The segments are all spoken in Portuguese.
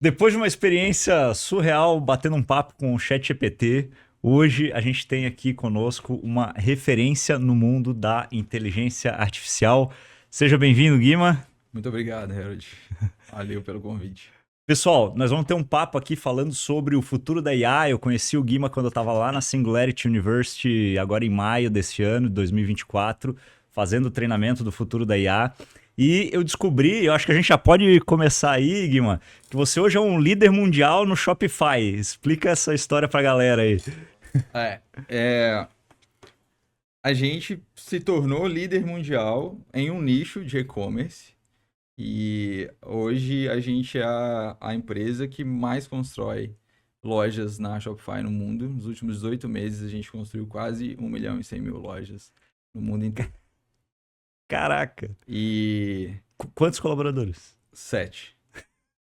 Depois de uma experiência surreal batendo um papo com o ChatGPT, hoje a gente tem aqui conosco uma referência no mundo da inteligência artificial. Seja bem-vindo, Guima. Muito obrigado, Harold. Valeu pelo convite. Pessoal, nós vamos ter um papo aqui falando sobre o futuro da IA. Eu conheci o Guima quando eu estava lá na Singularity University, agora em maio desse ano, de 2024, fazendo o treinamento do futuro da IA. E eu descobri, eu acho que a gente já pode começar aí, Guima, que você hoje é um líder mundial no Shopify. Explica essa história pra galera aí. É, é, a gente se tornou líder mundial em um nicho de e-commerce e hoje a gente é a empresa que mais constrói lojas na Shopify no mundo. Nos últimos 18 meses a gente construiu quase 1.100.000 lojas no mundo inteiro. Caraca. E Quantos colaboradores? 7,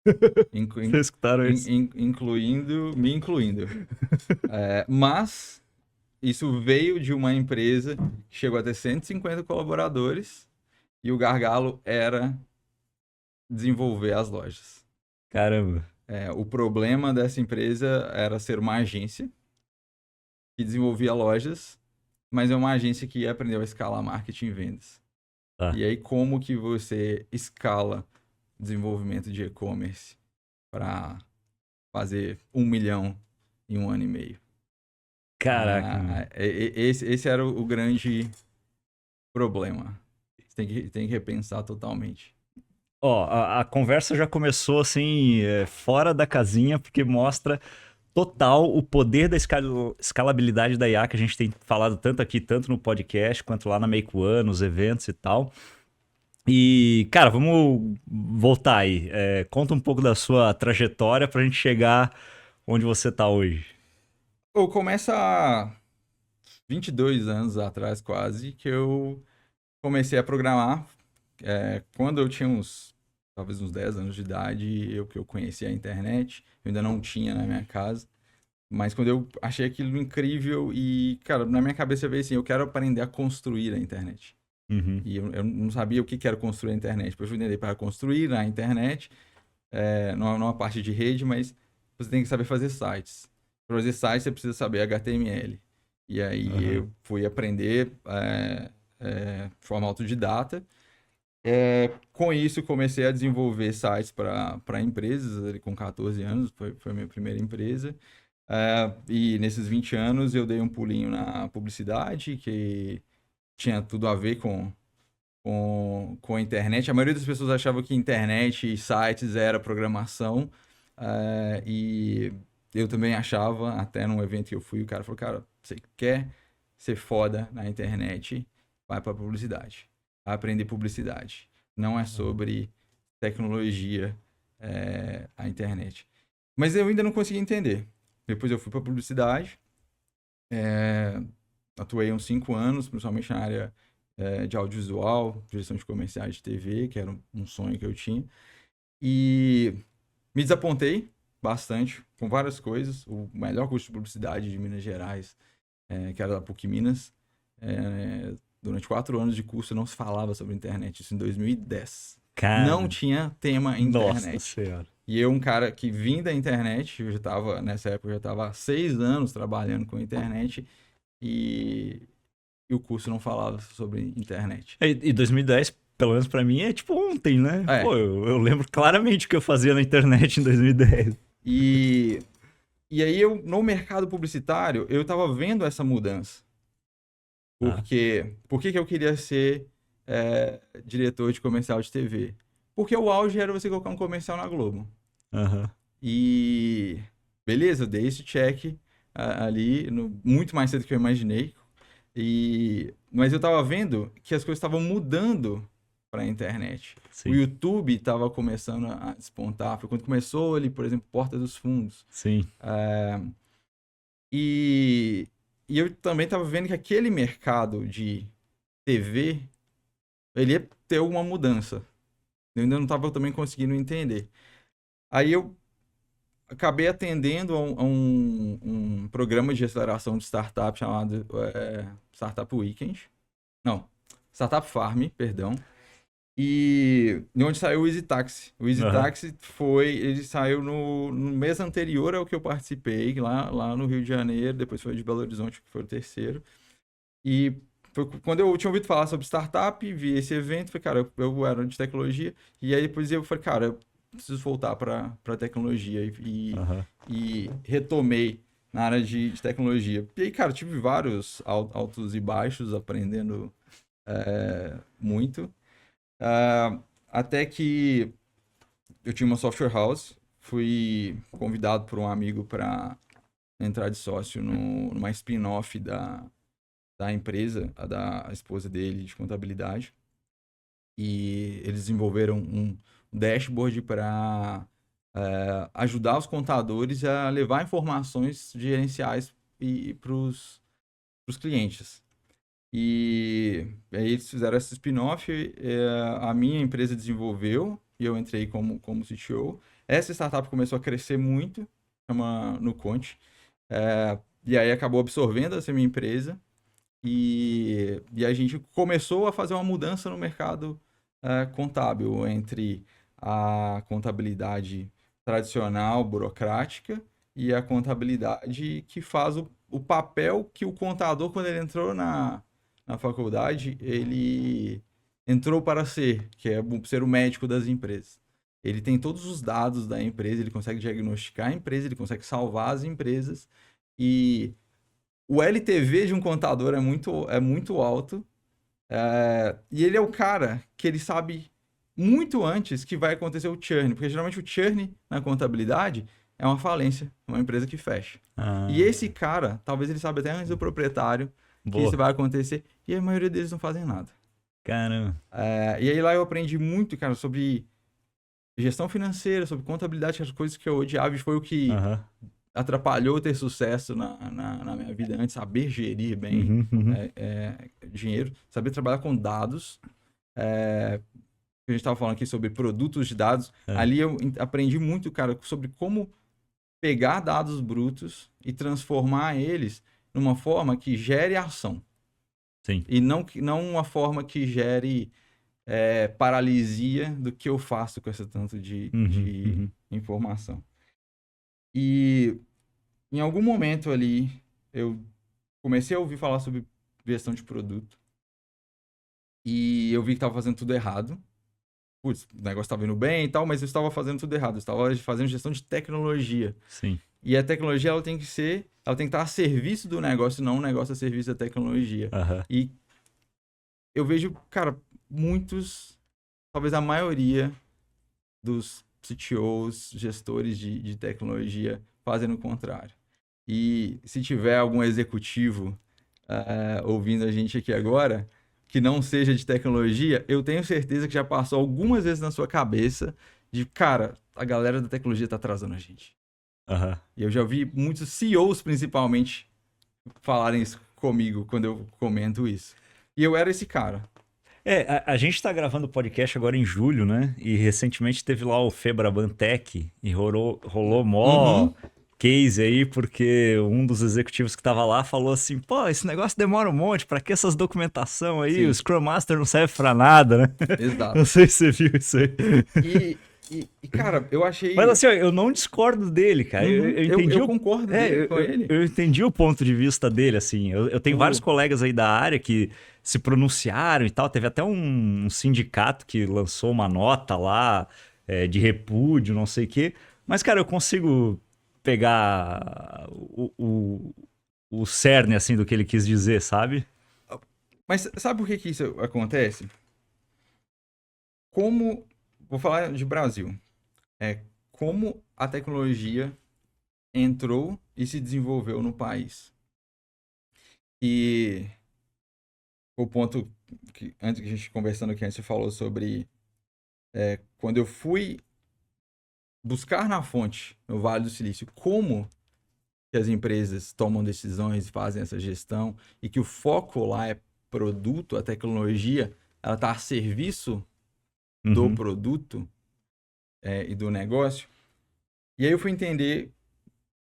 Vocês escutaram isso? me incluindo. Mas isso veio de uma empresa que chegou a ter 150 colaboradores e o gargalo era desenvolver as lojas. Caramba. O problema dessa empresa era ser uma agência que desenvolvia lojas, mas é uma agência que aprendeu a escalar marketing e vendas. Tá. E aí, como que você escala desenvolvimento de e-commerce para fazer 1 milhão em um ano e meio? Caraca, meu. Esse era o grande problema. Você tem que repensar totalmente. Ó, a conversa já começou assim, fora da casinha, porque mostra total o poder da escalabilidade da IA que a gente tem falado tanto aqui, tanto no podcast, quanto lá na Make One, nos eventos e tal. E, cara, vamos voltar aí. Conta um pouco da sua trajetória pra gente chegar onde você tá hoje. Ou começa há 22 anos atrás, quase, que eu comecei a programar. Quando eu tinha talvez uns 10 anos de idade, que eu conhecia a internet, eu ainda não tinha na minha casa. Mas quando eu achei aquilo incrível e, cara, na minha cabeça veio assim, eu quero aprender a construir a internet. Uhum. E eu não sabia o que era construir a internet. Depois eu entender para construir a internet, numa parte de rede, mas você tem que saber fazer sites. Para fazer sites, você precisa saber HTML. E aí Uhum. eu fui aprender de forma autodidata. Com isso, comecei a desenvolver sites para empresas, ali com 14 anos, foi a minha primeira empresa. E nesses 20 anos eu dei um pulinho na publicidade, que tinha tudo a ver com a internet. A maioria das pessoas achava que internet e sites era programação. E eu também achava, até num evento que eu fui, o cara falou, cara, você quer ser foda na internet, vai pra publicidade. Vai aprender publicidade. Não é sobre tecnologia, a internet. Mas eu ainda não consegui entender. Depois eu fui pra publicidade, é, atuei uns 5 anos, principalmente na área de audiovisual, direção de comerciais de TV, que era um sonho que eu tinha. E me desapontei bastante com várias coisas. O melhor curso de publicidade de Minas Gerais, que era da PUC Minas, durante 4 anos de curso não se falava sobre internet, isso em 2010. Não Cara, tinha tema nossa internet. senhora. E eu, um cara que vim da internet, nessa época, eu já estava há 6 anos trabalhando com internet e, e o curso não falava sobre internet. E 2010, pelo menos pra mim, é tipo ontem, né? É, Pô, eu lembro claramente o que eu fazia na internet em 2010. e, e aí eu, no mercado publicitário, eu estava vendo essa mudança. Tá. Por que que eu queria ser diretor de comercial de TV? Porque o auge era você colocar um comercial na Globo. Aham. E beleza, eu dei esse check ali, muito mais cedo do que eu imaginei. Mas eu tava vendo que as coisas estavam mudando para a internet. O Sim, YouTube estava começando a despontar. Foi quando começou ali, por exemplo, Porta dos Fundos. sim. E, e eu também estava vendo que aquele mercado de TV, ele ia ter alguma mudança. Eu ainda não estava também conseguindo entender. Aí eu acabei atendendo a um programa de aceleração de startup chamado Startup Weekend. Não, Startup Farm, perdão. E de onde saiu o Easy Taxi. O Easy Aham. Taxi ele saiu no mês anterior ao que eu participei, lá no Rio de Janeiro, depois foi de Belo Horizonte, que foi o terceiro. E foi quando eu tinha ouvido falar sobre startup, vi esse evento, falei, cara, eu era de tecnologia, e aí depois eu falei, cara, eu preciso voltar para tecnologia Aham. e retomei na área de tecnologia. E aí, cara, tive vários altos e baixos, aprendendo muito. Ah, até que eu tinha uma software house, fui convidado por um amigo para entrar de sócio numa spin-off da empresa, a da esposa dele de contabilidade. E eles desenvolveram um dashboard para ajudar os contadores a levar informações gerenciais para os clientes. E aí eles fizeram essa spin-off, a minha empresa desenvolveu e eu entrei como CTO. Essa startup começou a crescer muito, chama Nuconte, e aí acabou absorvendo essa minha empresa e a gente começou a fazer uma mudança no mercado contábil entre a contabilidade tradicional, burocrática, e a contabilidade que faz o papel que o contador, quando ele entrou na faculdade, ele entrou para ser, que é ser o médico das empresas. Ele tem todos os dados da empresa, ele consegue diagnosticar a empresa, ele consegue salvar as empresas e o LTV de um contador é muito alto. E ele é o cara que ele sabe muito antes que vai acontecer o churn, porque geralmente o churn na contabilidade é uma falência, uma empresa que fecha. E Ah, esse cara, talvez ele saiba até antes do proprietário que isso boa. vai acontecer, e a maioria deles não fazem nada. Caramba. E aí lá eu aprendi muito, cara, sobre gestão financeira, sobre contabilidade, que as coisas que eu odiava, e foi o que Aham. atrapalhou ter sucesso na minha vida antes, saber gerir bem Uhum, uhum. dinheiro, saber trabalhar com dados. A gente estava falando aqui sobre produtos de dados. É, Ali eu aprendi muito, cara, sobre como pegar dados brutos e transformar eles numa forma que gere ação. sim. E não uma forma que gere paralisia do que eu faço com esse tanto Uhum, de uhum. informação. E em algum momento ali, eu comecei a ouvir falar sobre gestão de produto e eu vi que estava fazendo tudo errado. Putz, o negócio estava indo bem e tal, mas eu estava fazendo tudo errado. Eu estava fazendo gestão de tecnologia. Sim. E a tecnologia, ela tem que estar a serviço do negócio, não um negócio a serviço da tecnologia. Aham. E eu vejo, cara, muitos, talvez a maioria dos CTOs, gestores de tecnologia, fazendo o contrário. E se tiver algum executivo ouvindo a gente aqui agora, que não seja de tecnologia, eu tenho certeza que já passou algumas vezes na sua cabeça de, cara, a galera da tecnologia tá atrasando a gente. Aham. E eu já ouvi muitos CEOs, principalmente, falarem isso comigo quando eu comento isso. E eu era esse cara. A gente tá gravando o podcast agora em julho, né? E recentemente teve lá o Febraban Tech e rolou mó Uhum, case aí, porque um dos executivos que tava lá falou assim: pô, esse negócio demora um monte, pra que essas documentação aí? O sim, Scrum Master não serve pra nada, né? Não exato. sei se você viu isso aí. Cara, eu Mas achei. assim, ó, eu não discordo dele, cara. Uhum, Eu eu, entendi eu o, concordo dele com ele. eu entendi o ponto de vista dele, assim. Eu tenho vários O, colegas aí da área que se pronunciaram e tal. Teve até um sindicato que lançou uma nota lá, de repúdio, não sei o quê. Mas, cara, eu consigo pegar o cerne, assim, do que ele quis dizer, sabe? mas sabe por que que isso acontece? Como. Vou falar de Brasil. Como a tecnologia entrou e se desenvolveu no país. E o ponto que antes que a gente conversando aqui, antes você falou sobre quando eu fui buscar na fonte, no Vale do Silício, como que as empresas tomam decisões e fazem essa gestão e que o foco lá é produto, a tecnologia, ela está a serviço do Uhum, produto e do negócio. E aí eu fui entender,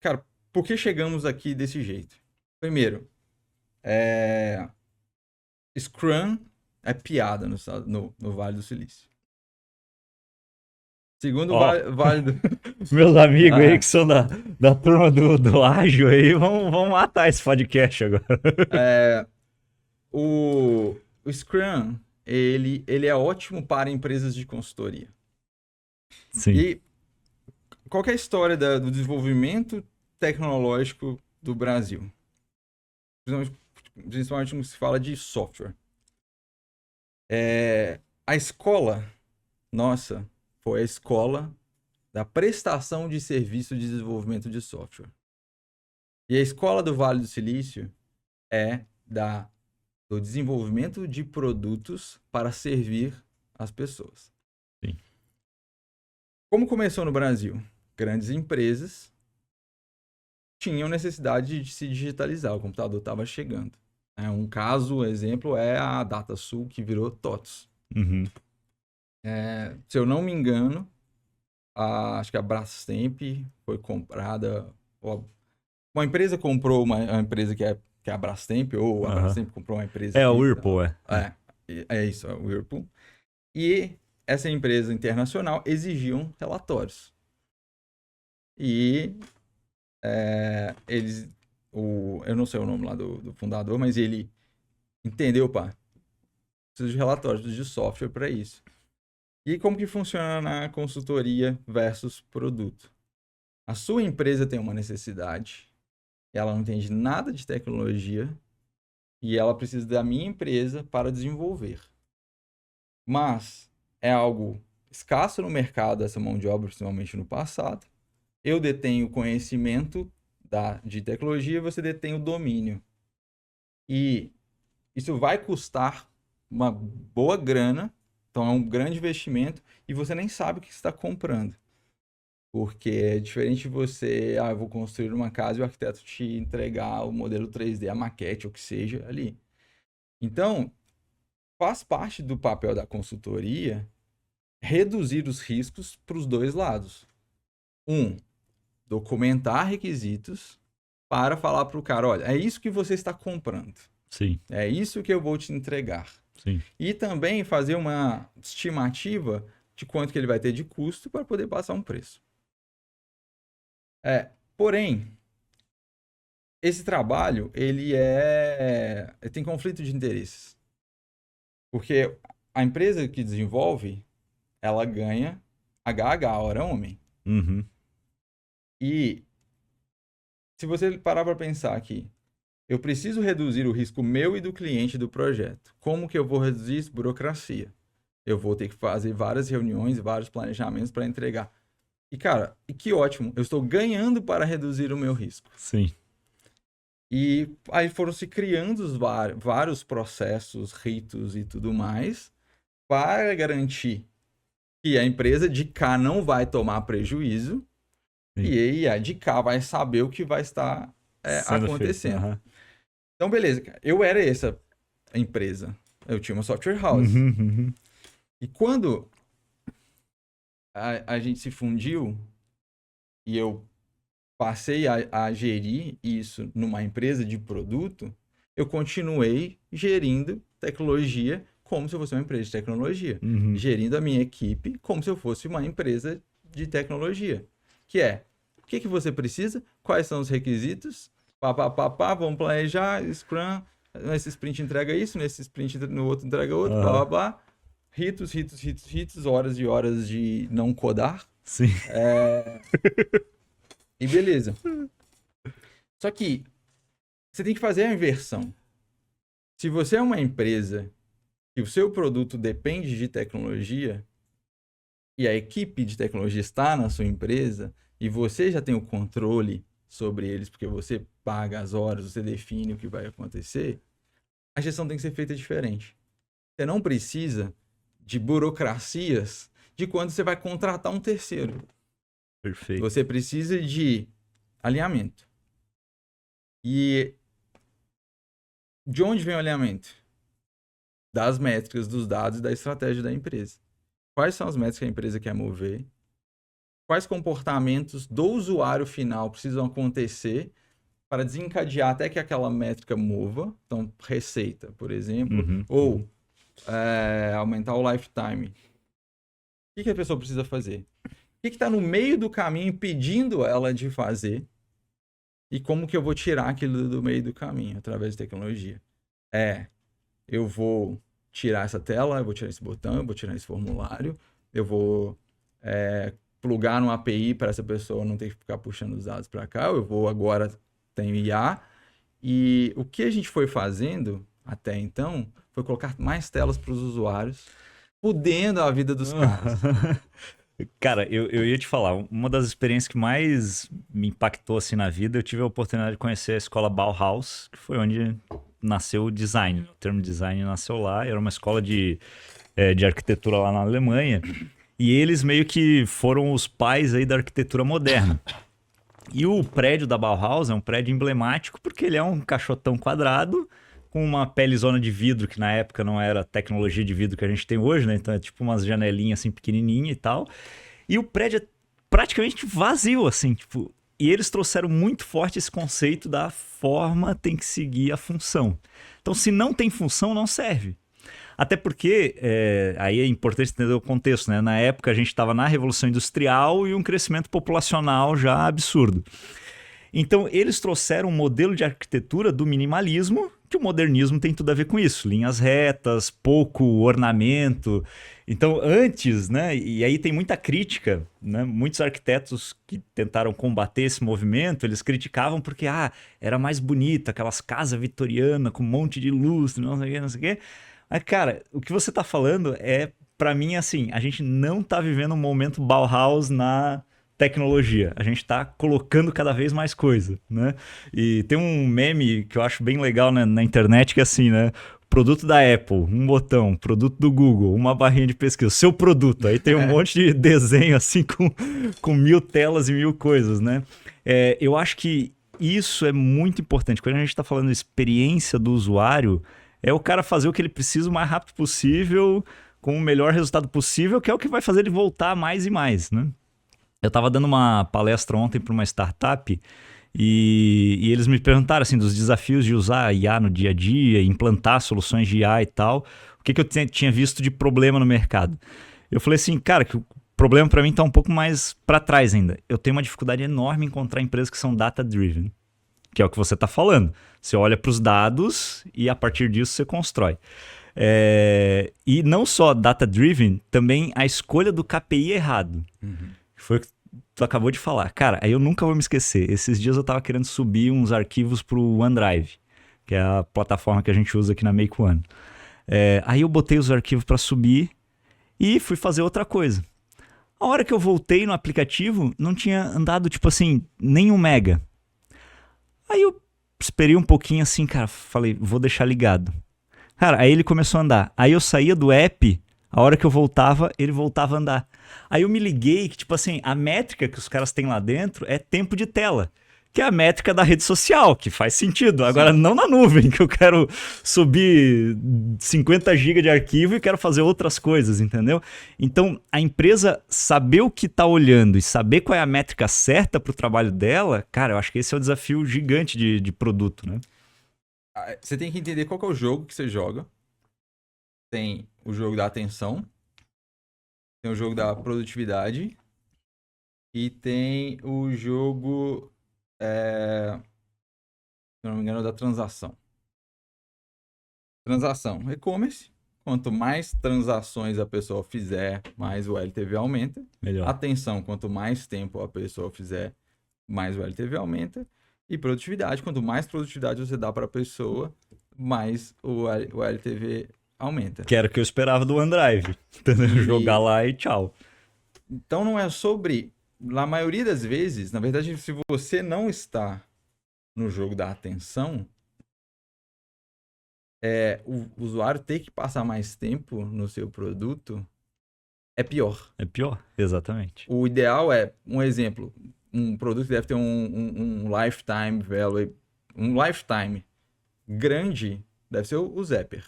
cara, por que chegamos aqui desse jeito? Primeiro, Scrum é piada no Vale do Silício. Segundo Ó, Vale do... meus amigos aí Ah, que são da turma do ágil aí, vão matar esse podcast agora. é, o Scrum, ele é ótimo para empresas de consultoria. Sim. E qual que é a história do desenvolvimento tecnológico do Brasil? Principalmente quando se fala de software. A escola, nossa, foi a escola da prestação de serviço de desenvolvimento de software. E a escola do Vale do Silício é do desenvolvimento de produtos para servir as pessoas. Sim. Como começou no Brasil? Grandes empresas tinham necessidade de se digitalizar, o computador estava chegando. Um caso, exemplo, é a DataSul, que virou TOTS. Uhum. Se eu não me engano, acho que a Brastemp foi comprada. Uma empresa comprou uma empresa que é a Brastemp, ou a Brastemp comprou uma empresa É, que... o Whirlpool, É isso, é o Whirlpool. E essa empresa internacional exigiam relatórios. E eles... eu não sei o nome lá do fundador, mas ele entendeu, preciso de relatórios de software para isso. E como que funciona na consultoria versus produto? A sua empresa tem uma necessidade, ela não entende nada de tecnologia e ela precisa da minha empresa para desenvolver. Mas é algo escasso no mercado, essa mão de obra, principalmente no passado. Eu detenho o conhecimento de tecnologia, você detém o domínio. E isso vai custar uma boa grana, então é um grande investimento e você nem sabe o que está comprando. Porque é diferente de você, eu vou construir uma casa e o arquiteto te entregar o modelo 3D, a maquete, ou o que seja ali. Então, faz parte do papel da consultoria reduzir os riscos para os dois lados. Documentar requisitos para falar para o cara, olha, é isso que você está comprando. Sim. É isso que eu vou te entregar. Sim. E também fazer uma estimativa de quanto que ele vai ter de custo para poder passar um preço. Porém, esse trabalho, ele tem conflito de interesses. Porque a empresa que desenvolve, ela ganha HH, hora homem. Uhum. E se você parar para pensar aqui, eu preciso reduzir o risco meu e do cliente do projeto. Como que eu vou reduzir isso? Burocracia. Eu vou ter que fazer várias reuniões, vários planejamentos para entregar. E, cara, que ótimo. Eu estou ganhando para reduzir o meu risco. Sim. E aí foram se criando vários processos, ritos e tudo mais para garantir que a empresa de cá não vai tomar prejuízo. Sim. E aí a de cá vai saber o que vai estar acontecendo. Uhum. Então, beleza. Eu era essa empresa. Eu tinha uma software house. Uhum. E quando a gente se fundiu e eu passei a gerir isso numa empresa de produto, eu continuei gerindo tecnologia como se eu fosse uma empresa de tecnologia. Uhum. Gerindo a minha equipe como se eu fosse uma empresa de tecnologia. Que é, o que você precisa? Quais são os requisitos? Vamos planejar, Scrum, nesse sprint entrega isso, nesse sprint no outro entrega outro, ritos, horas e horas de não codar. Sim. E beleza. Só que você tem que fazer a inversão. Se você é uma empresa e o seu produto depende de tecnologia e a equipe de tecnologia está na sua empresa e você já tem o controle sobre eles porque você paga as horas, você define o que vai acontecer, a gestão tem que ser feita diferente. Você não precisa de burocracias de quando você vai contratar um terceiro. Perfeito. Você precisa de alinhamento. E de onde vem o alinhamento? Das métricas, dos dados e da estratégia da empresa. Quais são as métricas que a empresa quer mover? Quais comportamentos do usuário final precisam acontecer para desencadear até que aquela métrica mova? Então, receita, por exemplo, ou aumentar o lifetime. O que a pessoa precisa fazer? O que está no meio do caminho impedindo ela de fazer? E como que eu vou tirar aquilo do meio do caminho através de tecnologia? Eu vou tirar essa tela, eu vou tirar esse botão, eu vou tirar esse formulário, eu vou plugar numa API para essa pessoa não ter que ficar puxando os dados para cá, eu vou agora tem IA. E o que a gente foi fazendo até então foi colocar mais telas para os usuários, fudendo a vida dos caras. Cara, eu ia te falar, uma das experiências que mais me impactou assim na vida, eu tive a oportunidade de conhecer a escola Bauhaus, que foi onde nasceu o design. O termo design nasceu lá, era uma escola de arquitetura lá na Alemanha, e eles meio que foram os pais aí da arquitetura moderna. E o prédio da Bauhaus é um prédio emblemático porque ele é um caixotão quadrado com uma pelezona de vidro, que na época não era a tecnologia de vidro que a gente tem hoje, né? Então é tipo umas janelinhas assim pequenininha e tal. E o prédio é praticamente vazio, assim, tipo... E eles trouxeram muito forte esse conceito da forma tem que seguir a função. Então, se não tem função, não serve. Até porque, aí é importante entender o contexto, né? Na época a gente estava na Revolução Industrial e um crescimento populacional já absurdo. Então, eles trouxeram um modelo de arquitetura do minimalismo, que o modernismo tem tudo a ver com isso. Linhas retas, pouco ornamento. Então, antes, né? E aí tem muita crítica, né? Muitos arquitetos que tentaram combater esse movimento, eles criticavam porque, era mais bonita, aquelas casas vitorianas com um monte de luz, não sei o quê, não sei o quê. Mas, cara, o que você tá falando pra mim, assim, a gente não tá vivendo um momento Bauhaus na tecnologia. A gente tá colocando cada vez mais coisa, né? E tem um meme que eu acho bem legal na internet que é assim, né? Produto da Apple, um botão. Produto do Google, uma barrinha de pesquisa. Seu produto. Aí tem um monte de desenho assim com 1000 telas e 1000 coisas, né? Eu acho que isso é muito importante. Quando a gente tá falando de experiência do usuário, é o cara fazer o que ele precisa o mais rápido possível, com o melhor resultado possível, que é o que vai fazer ele voltar mais e mais, né? Eu estava dando uma palestra ontem para uma startup e eles me perguntaram assim, dos desafios de usar a IA no dia a dia, implantar soluções de IA e tal, o que eu tinha visto de problema no mercado. Eu falei assim, cara, que o problema para mim está um pouco mais para trás ainda. Eu tenho uma dificuldade enorme em encontrar empresas que são data-driven, que é o que você está falando. Você olha para os dados e a partir disso você constrói. E não só data-driven, também a escolha do KPI errado. Foi o que tu acabou de falar. Cara, aí eu nunca vou me esquecer. Esses dias eu tava querendo subir uns arquivos pro OneDrive, que é a plataforma que a gente usa aqui na Make One. Aí eu botei os arquivos para subir e fui fazer outra coisa. A hora que eu voltei no aplicativo, não tinha andado, tipo assim, nem 1 mega. Aí eu esperei um pouquinho assim, cara, falei, vou deixar ligado. Cara, aí ele começou a andar. Aí eu saía do app, a hora que eu voltava, ele voltava a andar. Aí eu me liguei que, tipo assim, a métrica que os caras têm lá dentro é tempo de tela, que é a métrica da rede social, que faz sentido. Agora, não na nuvem, que eu quero subir 50 GB de arquivo e quero fazer outras coisas, entendeu? Então, a empresa saber o que está olhando e saber qual é a métrica certa para o trabalho dela, cara, eu acho que esse é o desafio gigante de produto, né? Você tem que entender qual que é o jogo que você joga. Tem o jogo da atenção, tem o jogo da produtividade e tem o jogo, se não me engano, da transação. Transação, e-commerce. Quanto mais transações a pessoa fizer, mais o LTV aumenta. Melhor. Atenção, quanto mais tempo a pessoa fizer, mais o LTV aumenta. E produtividade, quanto mais produtividade você dá para a pessoa, mais o LTV aumenta. Que era o que eu esperava do OneDrive. Jogar lá e tchau. Então não é sobre... Na maioria das vezes, na verdade, se você não está no jogo da atenção, o usuário ter que passar mais tempo no seu produto é pior. É pior, exatamente. O ideal é, um exemplo, um produto deve ter um lifetime value, um lifetime grande, deve ser o Zapier.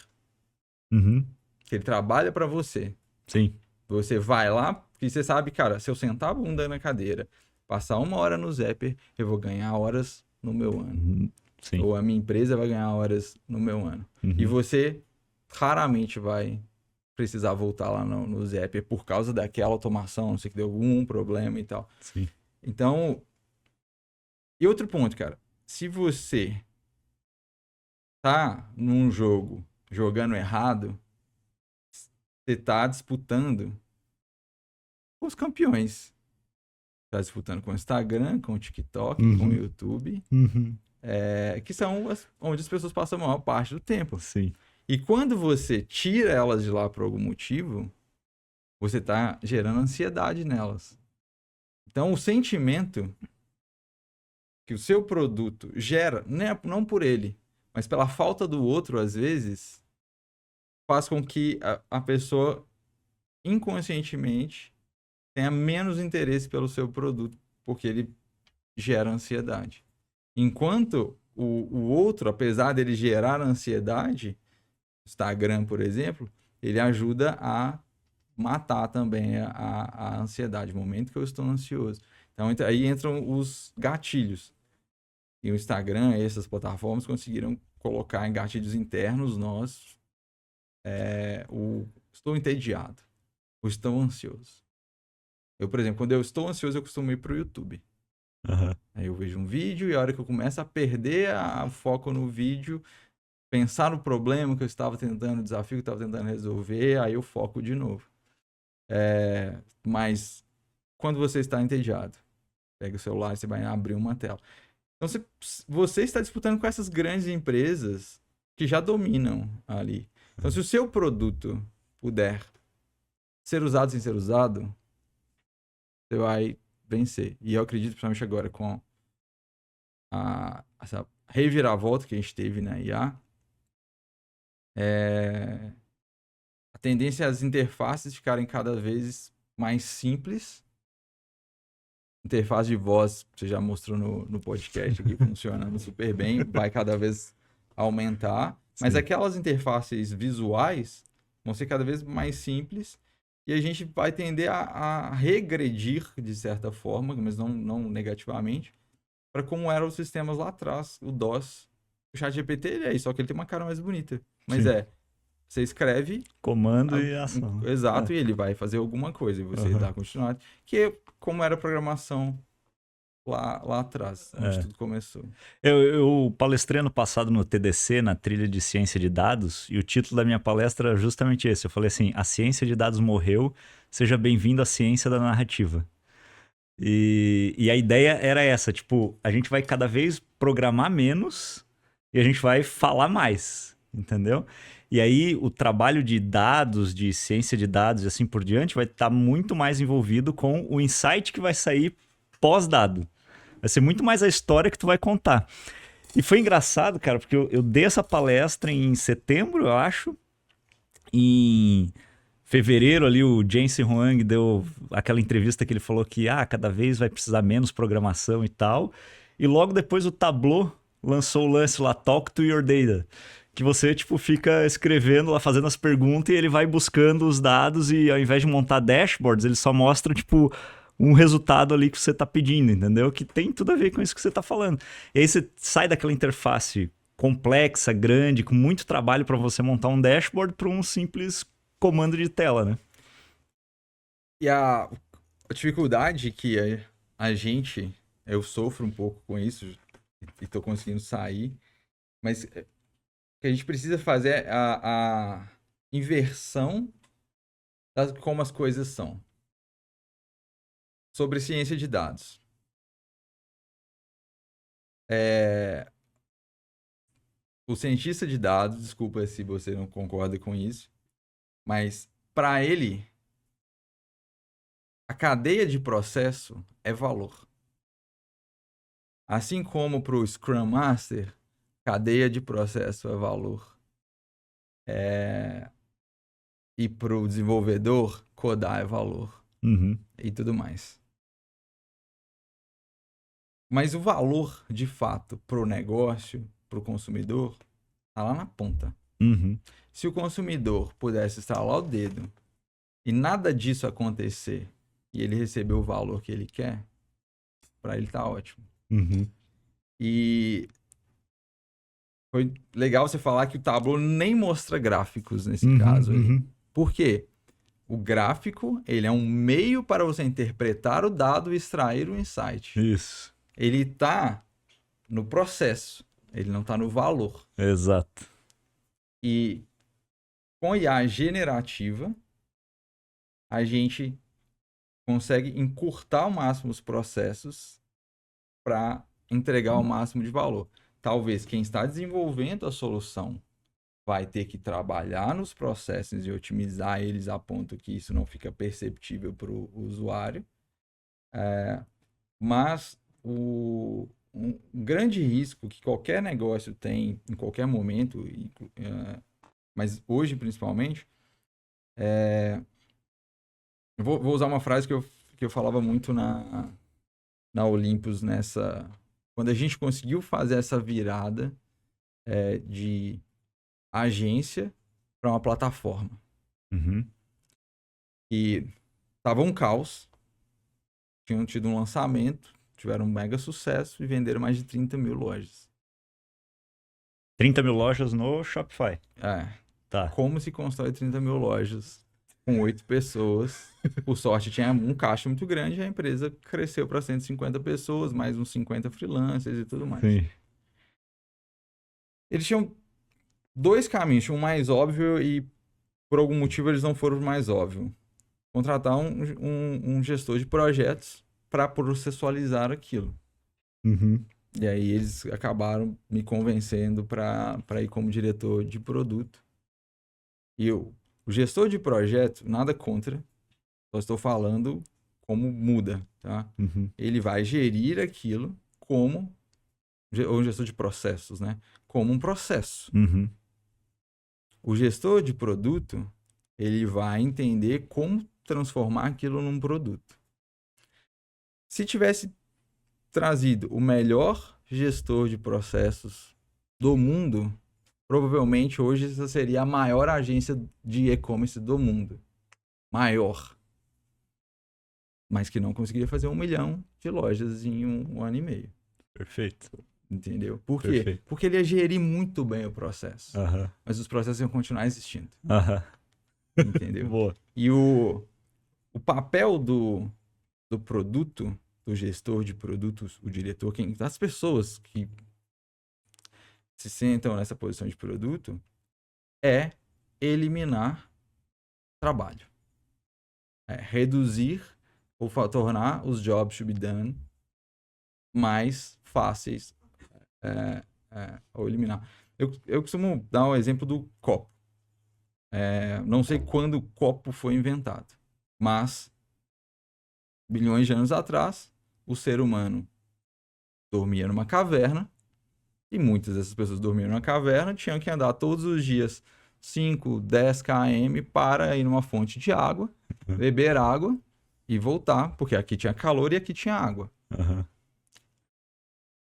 Uhum. Que ele trabalha para você. Sim. Você vai lá, porque você sabe, cara, se eu sentar a bunda na cadeira, passar 1 hora no Zapier, eu vou ganhar horas no meu ano. Sim. Ou a minha empresa vai ganhar horas no meu ano. E você raramente vai precisar voltar lá no Zapier por causa daquela automação, não sei que deu algum problema e tal. Sim. Então, e outro ponto, cara, se você tá num jogo jogando errado, você tá disputando com os campeões. Tá disputando com o Instagram, com o TikTok, com o Uhum. YouTube, Uhum. que são onde as pessoas passam a maior parte do tempo. Sim. E quando você tira elas de lá por algum motivo, você tá gerando ansiedade nelas. Então, o sentimento que o seu produto gera, não por ele, mas pela falta do outro, às vezes, faz com que a pessoa inconscientemente tenha menos interesse pelo seu produto, porque ele gera ansiedade. Enquanto o outro, apesar dele gerar ansiedade, Instagram, por exemplo, ele ajuda a matar também a ansiedade, o momento que eu estou ansioso. Então, aí entram os gatilhos. E o Instagram, essas plataformas conseguiram colocar em gatilhos internos nós estou entediado, ou estou ansioso. Eu, por exemplo, quando eu estou ansioso, eu costumo ir para o YouTube. Aham. Aí eu vejo um vídeo e a hora que eu começo a perder o foco no vídeo, pensar no problema que eu estava tentando, o desafio que eu estava tentando resolver, aí eu foco de novo. Mas quando você está entediado, pega o celular e você vai abrir uma tela. Então você está disputando com essas grandes empresas que já dominam ali. Então, se o seu produto puder ser usado sem ser usado, você vai vencer. E eu acredito, principalmente agora, com essa reviravolta que a gente teve na IA, a tendência é as interfaces ficarem cada vez mais simples. Interface de voz, você já mostrou no podcast aqui, funcionando super bem, vai cada vez aumentar. Mas Sim. aquelas interfaces visuais vão ser cada vez mais simples e a gente vai tender a regredir, de certa forma, mas não negativamente, para como eram os sistemas lá atrás, o DOS. O ChatGPT ele é isso, só que ele tem uma cara mais bonita. Mas Sim. você escreve Comando e ação, né? exato e ele vai fazer alguma coisa e você Aham. dá continuidade. Que é como era a programação lá atrás, onde É. tudo começou. Eu palestrei ano passado no TDC, na trilha de ciência de dados, e o título da minha palestra era justamente esse. Eu falei assim: a ciência de dados morreu, seja bem-vindo à ciência da narrativa. E a ideia era essa, tipo, a gente vai cada vez programar menos e a gente vai falar mais, entendeu? E aí o trabalho de dados, de ciência de dados e assim por diante vai estar muito mais envolvido com o insight que vai sair pós-dado. Vai ser muito mais a história que tu vai contar. E foi engraçado, cara, porque eu dei essa palestra em setembro, eu acho. Em fevereiro ali o Jensen Huang deu aquela entrevista que ele falou que cada vez vai precisar menos programação e tal. E logo depois o Tableau lançou o lance lá, Talk to Your Data. Que você, tipo, fica escrevendo lá, fazendo as perguntas e ele vai buscando os dados e ao invés de montar dashboards, ele só mostra, tipo, um resultado ali que você tá pedindo, entendeu? Que tem tudo a ver com isso que você tá falando. E aí você sai daquela interface complexa, grande, com muito trabalho para você montar um dashboard para um simples comando de tela, né? E a dificuldade que a gente, eu sofro um pouco com isso e tô conseguindo sair, mas o que a gente precisa fazer é a inversão das como as coisas são. Sobre ciência de dados. O cientista de dados, desculpa se você não concorda com isso, mas para ele, a cadeia de processo é valor. Assim como para o Scrum Master, cadeia de processo é valor. E para o desenvolvedor, codar é valor. Uhum. E tudo mais. Mas o valor, de fato, para o negócio, para o consumidor, está lá na ponta. Uhum. Se o consumidor pudesse estalar o dedo e nada disso acontecer e ele receber o valor que ele quer, para ele tá ótimo. Uhum. E foi legal você falar que o Tableau nem mostra gráficos nesse caso aí. Por quê? O gráfico, ele é um meio para você interpretar o dado e extrair o insight. Isso. Ele está no processo, ele não está no valor. Exato. E com IA generativa, a gente consegue encurtar ao máximo os processos para entregar o máximo de valor. Talvez quem está desenvolvendo a solução vai ter que trabalhar nos processos e otimizar eles a ponto que isso não fica perceptível para o usuário. Mas um grande risco que qualquer negócio tem em qualquer momento, mas hoje principalmente, eu vou usar uma frase que eu falava muito na Olympus quando a gente conseguiu fazer essa virada de agência para uma plataforma. E tava um caos, tinham tido um lançamento, tiveram um mega sucesso e venderam mais de 30 mil lojas. 30 mil lojas no Shopify. Tá. Como se constrói 30 mil lojas com 8 pessoas? Por sorte, tinha um caixa muito grande e a empresa cresceu para 150 pessoas, mais uns 50 freelancers e tudo mais. Sim. Eles tinham 2 caminhos, um mais óbvio e por algum motivo eles não foram o mais óbvio. Contratar um gestor de projetos para processualizar aquilo. E aí eles acabaram me convencendo para ir como diretor de produto. E o gestor de projeto, nada contra, só estou falando como muda, tá? Ele vai gerir aquilo como, ou gestor de processos, né? Como um processo. O gestor de produto, ele vai entender como transformar aquilo num produto. Se tivesse trazido o melhor gestor de processos do mundo, provavelmente hoje essa seria a maior agência de e-commerce do mundo. Maior. Mas que não conseguiria fazer 1 milhão de lojas em um ano e meio. Perfeito. Entendeu? Por quê? Perfeito. Porque ele ia gerir muito bem o processo. Mas os processos iam continuar existindo. Entendeu? Boa. E o papel do produto, do gestor de produtos, o diretor, das pessoas que se sentam nessa posição de produto, é eliminar trabalho. Reduzir ou tornar os jobs to be done mais fáceis ou eliminar. Eu costumo dar um exemplo do copo. Não sei quando o copo foi inventado, mas bilhões de anos atrás, o ser humano dormia numa caverna e muitas dessas pessoas dormiam numa caverna, tinham que andar todos os dias 5, 10 km para ir numa fonte de água, beber água e voltar, porque aqui tinha calor e aqui tinha água.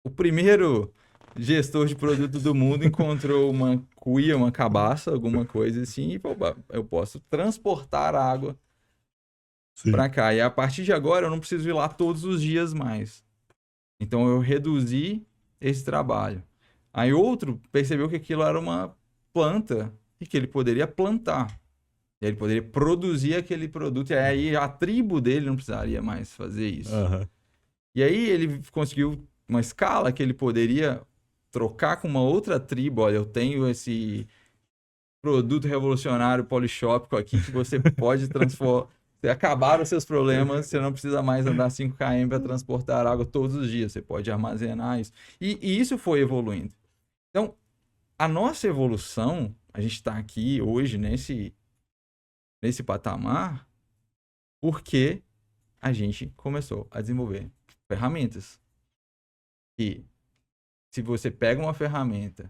O primeiro gestor de produto do mundo encontrou uma cuia, uma cabaça, alguma coisa assim, e falou, eu posso transportar água para cá. E a partir de agora eu não preciso ir lá todos os dias mais. Então eu reduzi esse trabalho. Aí outro percebeu que aquilo era uma planta e que ele poderia plantar. E ele poderia produzir aquele produto. E aí a tribo dele não precisaria mais fazer isso. E aí ele conseguiu uma escala que ele poderia trocar com uma outra tribo. Olha, eu tenho esse produto revolucionário polishópico aqui que você pode transformar. Você acabaram os seus problemas, você não precisa mais andar 5 km para transportar água todos os dias. Você pode armazenar isso. E isso foi evoluindo. Então, a nossa evolução, a gente está aqui hoje nesse patamar, porque a gente começou a desenvolver ferramentas. E se você pega uma ferramenta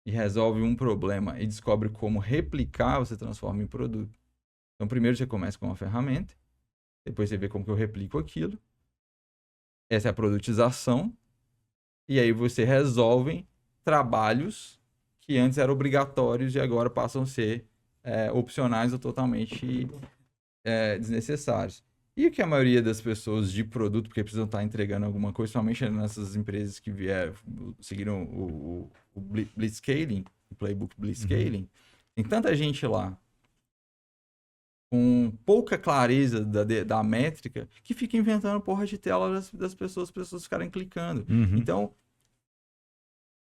e resolve um problema e descobre como replicar, você transforma em produto. Então, primeiro você começa com uma ferramenta, depois você vê como que eu replico aquilo. Essa é a produtização. E aí você resolve trabalhos que antes eram obrigatórios e agora passam a ser opcionais ou totalmente desnecessários. E o que a maioria das pessoas de produto, porque precisam estar entregando alguma coisa, somente nessas empresas que vieram, seguiram o Blitzscaling, o playbook Blitzscaling, tem tanta gente lá com pouca clareza da métrica que fica inventando porra de tela das pessoas, as pessoas ficarem clicando. Então,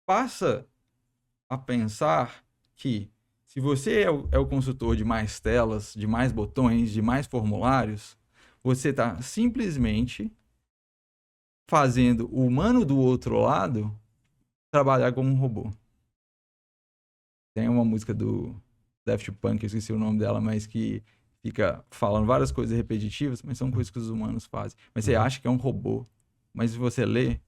passa a pensar que se você é o consultor de mais telas, de mais botões, de mais formulários, você está simplesmente fazendo o humano do outro lado trabalhar como um robô. Tem uma música do Daft Punk, eu esqueci o nome dela, mas que fica falando várias coisas repetitivas, mas são coisas que os humanos fazem. Mas você acha que é um robô, mas se você lê,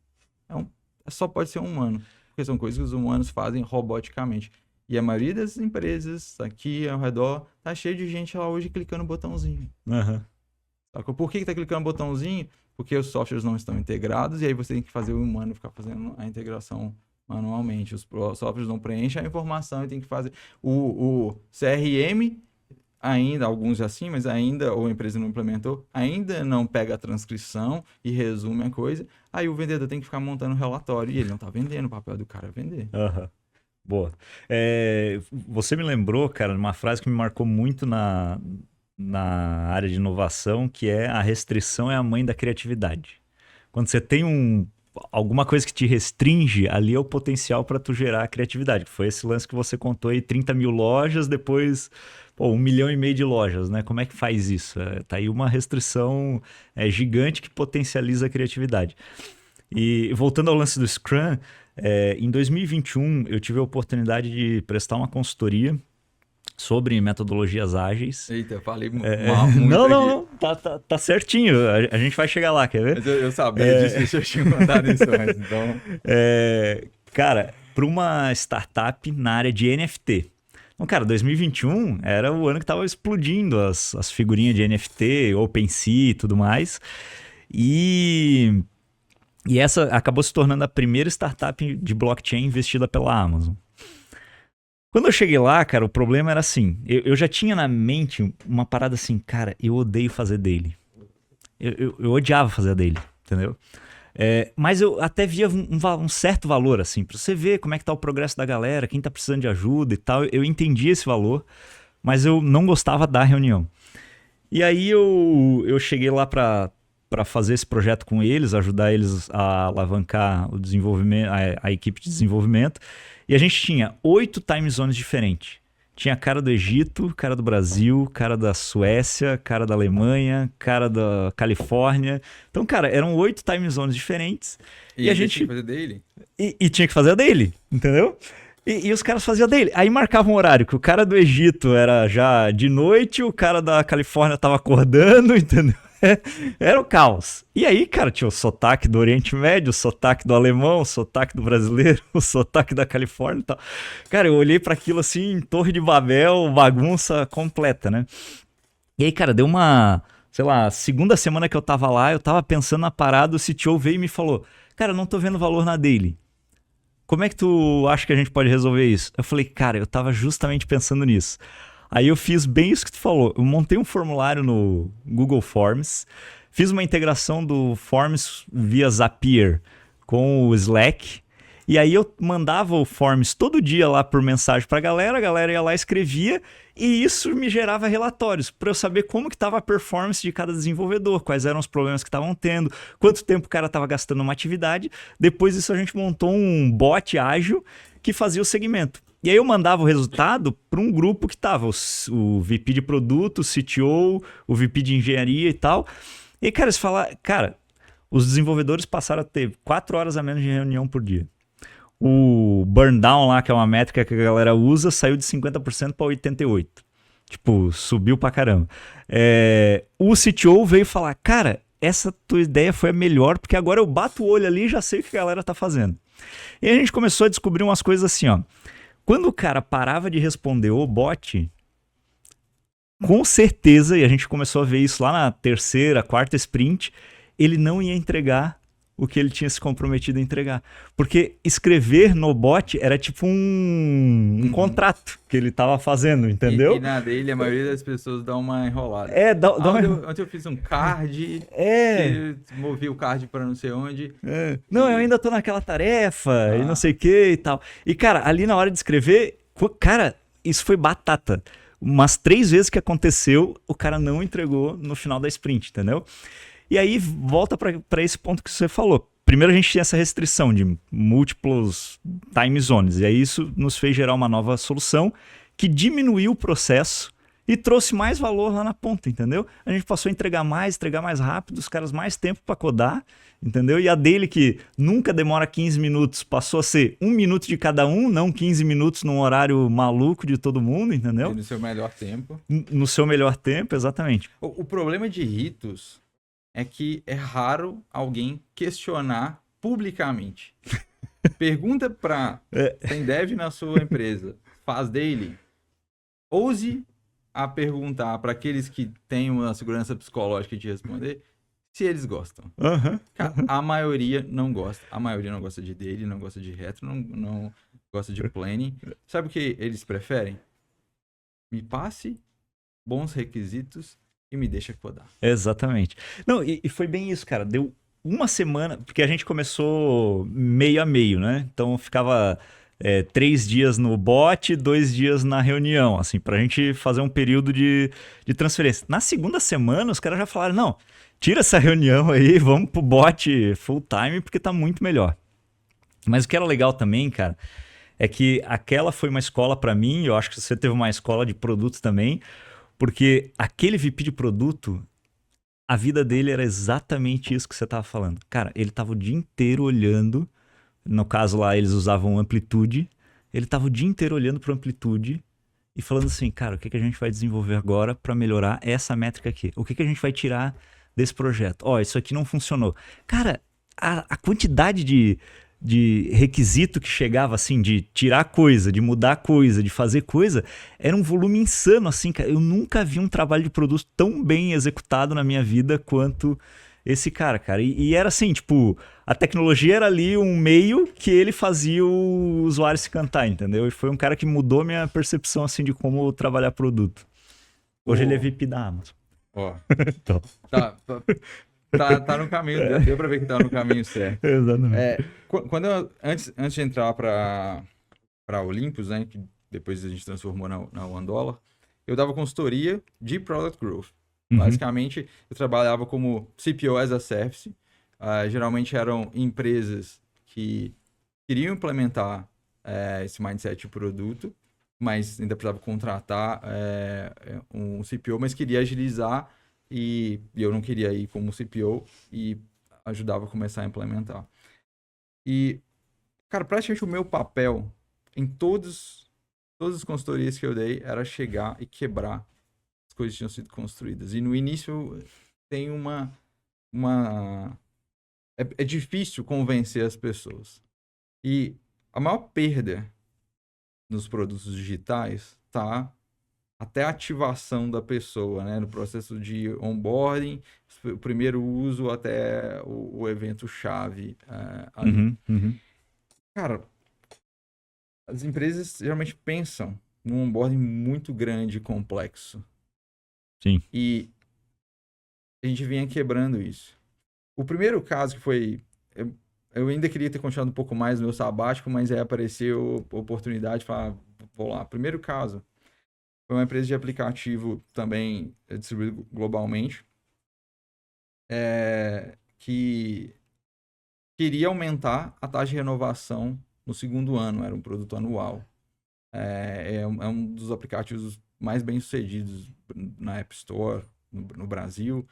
só pode ser um humano, porque são coisas que os humanos fazem roboticamente. E a maioria das empresas aqui ao redor tá cheio de gente lá hoje clicando no botãozinho. Por que tá clicando no botãozinho? Porque os softwares não estão integrados e aí você tem que fazer o humano ficar fazendo a integração manualmente. Os softwares não preenchem a informação e tem que fazer o CRM ainda, alguns assim, mas ainda, ou a empresa não implementou, ainda não pega a transcrição e resume a coisa. Aí o vendedor tem que ficar montando um relatório e ele não tá vendendo, o papel do cara é vender. Boa. Você me lembrou, cara, uma frase que me marcou muito na área de inovação, que é: a restrição é a mãe da criatividade. Quando você tem alguma coisa que te restringe, ali é o potencial para tu gerar a criatividade. Foi esse lance que você contou aí, 30 mil lojas, depois 1,5 milhão de lojas, né? Como é que faz isso? Tá aí uma restrição gigante que potencializa a criatividade. E voltando ao lance do Scrum, em 2021 eu tive a oportunidade de prestar uma consultoria sobre metodologias ágeis. Eita, falei muito aqui. Não, tá certinho, a gente vai chegar lá, quer ver? Mas eu sabia disso, que eu tinha contado isso antes, então... Cara, para uma startup na área de NFT. Então, cara, 2021 era o ano que tava explodindo as figurinhas de NFT, OpenSea e tudo mais. E essa acabou se tornando a primeira startup de blockchain investida pela Amazon. Quando eu cheguei lá, cara, o problema era assim, eu já tinha na mente uma parada assim, cara, eu odeio fazer daily. Eu odiava fazer daily, entendeu? Mas eu até via um certo valor, assim, pra você ver como é que tá o progresso da galera, quem tá precisando de ajuda e tal. Eu entendia esse valor, mas eu não gostava da reunião. E aí eu cheguei lá pra fazer esse projeto com eles, ajudar eles a alavancar o desenvolvimento, a equipe de desenvolvimento. E a gente tinha 8 time zones diferentes. Tinha cara do Egito, cara do Brasil, cara da Suécia, cara da Alemanha, cara da Califórnia. Então, cara, eram 8 time zones diferentes. E a gente tinha que fazer daily? E tinha que fazer a daily, entendeu? E os caras faziam daily. Aí marcavam um horário que o cara do Egito era já de noite, o cara da Califórnia tava acordando, entendeu? Era o caos. E aí, cara, tinha o sotaque do Oriente Médio, o sotaque do alemão, o sotaque do brasileiro, o sotaque da Califórnia e tal. Cara, eu olhei para aquilo assim, Torre de Babel, bagunça completa, né? E aí, cara, deu uma, sei lá, segunda semana que eu tava lá, eu tava pensando na parada, o CTO veio e me falou: cara, eu não tô vendo valor na daily. Como é que tu acha que a gente pode resolver isso? Eu falei: cara, eu tava justamente pensando nisso. Aí eu fiz bem isso que tu falou. Eu montei um formulário no Google Forms, fiz uma integração do Forms via Zapier com o Slack, e aí eu mandava o Forms todo dia lá por mensagem pra galera, a galera ia lá e escrevia, e isso me gerava relatórios para eu saber como que estava a performance de cada desenvolvedor, quais eram os problemas que estavam tendo, quanto tempo o cara estava gastando numa atividade. Depois disso a gente montou um bot ágil que fazia o segmento. E aí eu mandava o resultado para um grupo que estava o VP de produto, o CTO, o VP de engenharia e tal. E aí, cara, eles falaram, cara, os desenvolvedores passaram a ter 4 horas a menos de reunião por dia. O burn down lá, que é uma métrica que a galera usa, saiu de 50% para 88%. Tipo, subiu pra caramba. O CTO veio falar, cara, essa tua ideia foi a melhor, porque agora eu bato o olho ali e já sei o que a galera tá fazendo. E a gente começou a descobrir umas coisas assim, ó. Quando o cara parava de responder o bot, com certeza, e a gente começou a ver isso lá na terceira, quarta sprint, ele não ia entregar o que ele tinha se comprometido a entregar. Porque escrever no bot era tipo um contrato que ele estava fazendo, entendeu? E na dele, a maioria das pessoas dá uma enrolada. Ontem eu fiz um card, movi o card para não sei onde. Não, eu ainda tô naquela tarefa e não sei o que e tal. E, cara, ali na hora de escrever, cara, isso foi batata. Umas 3 vezes que aconteceu, o cara não entregou no final da sprint, entendeu? E aí volta para esse ponto que você falou. Primeiro a gente tinha essa restrição de múltiplos time zones, e aí isso nos fez gerar uma nova solução que diminuiu o processo e trouxe mais valor lá na ponta, entendeu? A gente passou a entregar mais rápido, os caras mais tempo para codar, entendeu? E a dele, que nunca demora 15 minutos, passou a ser 1 minuto de cada um, não 15 minutos num horário maluco de todo mundo, entendeu? E no seu melhor tempo. No seu melhor tempo, exatamente. O problema de ritos é que é raro alguém questionar publicamente. Pergunta para tem dev na sua empresa, faz daily. Ouse a perguntar para aqueles que têm uma segurança psicológica de responder se eles gostam. Cara, a maioria não gosta. A maioria não gosta de daily, não gosta de retro, não gosta de planning. Sabe o que eles preferem? Me passe bons requisitos e me deixa codar. Exatamente. Não, e foi bem isso, cara. Deu uma semana, porque a gente começou meio a meio, né? Então ficava 3 dias no bot, 2 dias na reunião, assim, pra gente fazer um período de transferência. Na segunda semana, os caras já falaram, não, tira essa reunião aí, vamos pro bot full time, porque tá muito melhor. Mas o que era legal também, cara, é que aquela foi uma escola pra mim, eu acho que você teve uma escola de produto também, porque aquele VP de produto, a vida dele era exatamente isso que você estava falando. Cara, ele estava o dia inteiro olhando, no caso lá eles usavam amplitude, ele estava o dia inteiro olhando para amplitude e falando assim, cara, o que a gente vai desenvolver agora para melhorar essa métrica aqui? O que a gente vai tirar desse projeto? Ó, isso aqui não funcionou. Cara, a quantidade de requisito que chegava, assim, de tirar coisa, de mudar coisa, de fazer coisa, era um volume insano, assim, cara. Eu nunca vi um trabalho de produto tão bem executado na minha vida quanto esse cara. E era assim, tipo, a tecnologia era ali um meio que ele fazia o usuário se cantar, entendeu? E foi um cara que mudou minha percepção, assim, de como trabalhar produto. Hoje ele é VP da Amazon. Ó, então. Tá no caminho, deu pra ver que tá no caminho certo. Exatamente. Antes de entrar pra Olympus, né, que depois a gente transformou na $1, eu dava consultoria de Product Growth. Basicamente, eu trabalhava como CPO as a Service. Geralmente eram empresas que queriam implementar esse mindset de produto, mas ainda precisava contratar um CPO, mas queria agilizar e eu não queria ir como CPO e ajudava a começar a implementar. E, cara, praticamente o meu papel em todas as consultorias que eu dei era chegar e quebrar as coisas que tinham sido construídas. E no início tem é difícil convencer as pessoas. E a maior perda nos produtos digitais tá até a ativação da pessoa, né? No processo de onboarding, o primeiro uso até o evento-chave ali. Cara, as empresas geralmente pensam num onboarding muito grande e complexo. Sim. E a gente vinha quebrando isso. O primeiro caso que foi... Eu ainda queria ter continuado um pouco mais no meu sabático, mas aí apareceu a oportunidade de falar, vou lá. Primeiro caso foi uma empresa de aplicativo também distribuído globalmente, que queria aumentar a taxa de renovação no segundo ano, era um produto anual. É um dos aplicativos mais bem-sucedidos na App Store, no Brasil.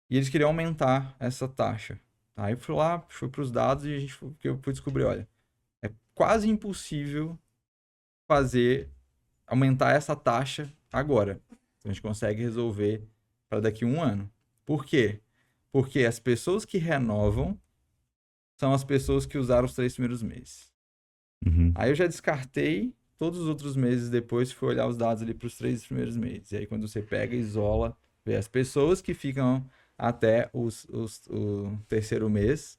E eles queriam aumentar essa taxa. Aí eu fui lá, fui para os dados e eu fui descobrir, olha, é quase impossível aumentar essa taxa agora. Então a gente consegue resolver para daqui a 1 ano. Por quê? Porque as pessoas que renovam são as pessoas que usaram os 3 primeiros meses. Aí eu já descartei todos os outros meses depois, fui olhar os dados ali para os 3 primeiros meses. E aí quando você pega e isola, vê as pessoas que ficam até o terceiro mês,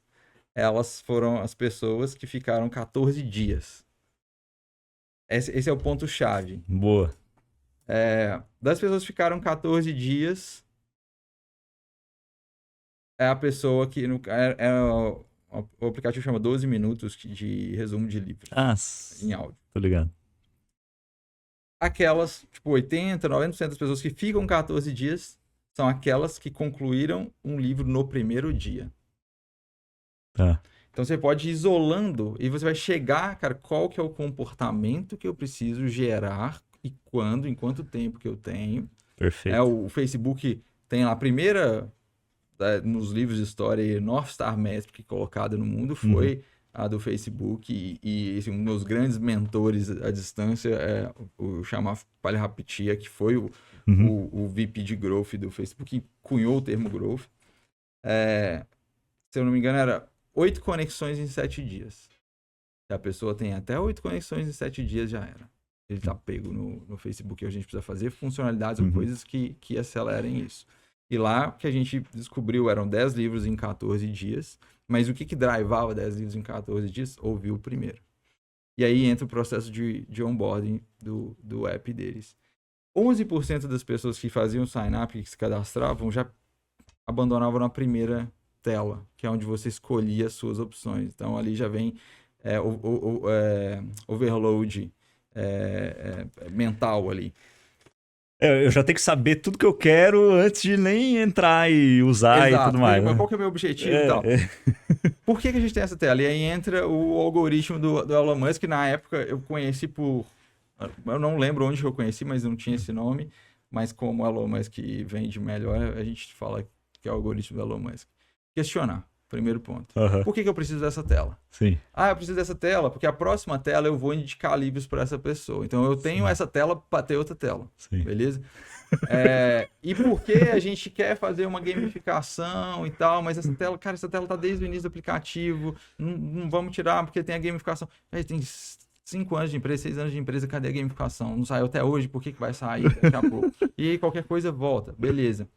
elas foram as pessoas que ficaram 14 dias. Esse é o ponto-chave. Boa. Das pessoas que ficaram 14 dias, é a pessoa que... o aplicativo chama 12 minutos de resumo de livros em áudio. Tô ligado. Aquelas, tipo, 80%, 90% das pessoas que ficam 14 dias são aquelas que concluíram um livro no primeiro dia. Tá. Então você pode ir isolando e você vai chegar, cara, qual que é o comportamento que eu preciso gerar e quando, em quanto tempo que eu tenho. Perfeito. O Facebook tem lá a primeira, nos livros de história, North Star Metric colocada no mundo foi a do Facebook e assim, um dos meus grandes mentores à distância é o Chamath Palihapitiya, que foi o VP de Growth do Facebook, que cunhou o termo Growth. Se eu não me engano, era 8 conexões em 7 dias. Se a pessoa tem até 8 conexões em 7 dias, já era. Ele tá pego no Facebook, a gente precisa fazer funcionalidades ou coisas que acelerem isso. E lá, o que a gente descobriu eram 10 livros em 14 dias, mas o que drivava 10 livros em 14 dias? Ouvir o primeiro. E aí entra o processo de onboarding do app deles. 11% das pessoas que faziam sign-up, que se cadastravam, já abandonavam na primeira tela, que é onde você escolhia as suas opções. Então, ali já vem overload mental ali. Eu já tenho que saber tudo que eu quero antes de nem entrar e usar. Exato, e tudo mais. Mas qual que é o meu objetivo e tal? Por que a gente tem essa tela? E aí entra o algoritmo do Elon Musk, que na época eu conheci por... Eu não lembro onde eu conheci, mas não tinha esse nome. Mas como o Elon Musk vende melhor, a gente fala que é o algoritmo do Elon Musk. Questionar. Primeiro ponto. Por que eu preciso dessa tela? Sim. Eu preciso dessa tela porque a próxima tela eu vou indicar livros para essa pessoa. Então eu tenho essa tela para ter outra tela. Sim. Beleza? E por que a gente quer fazer uma gamificação e tal, mas essa tela, cara, essa tela tá desde o início do aplicativo, não vamos tirar porque tem a gamificação. Tem 5 anos de empresa, 6 anos de empresa, cadê a gamificação? Não saiu até hoje, por que vai sair daqui a pouco? E aí qualquer coisa volta. Beleza.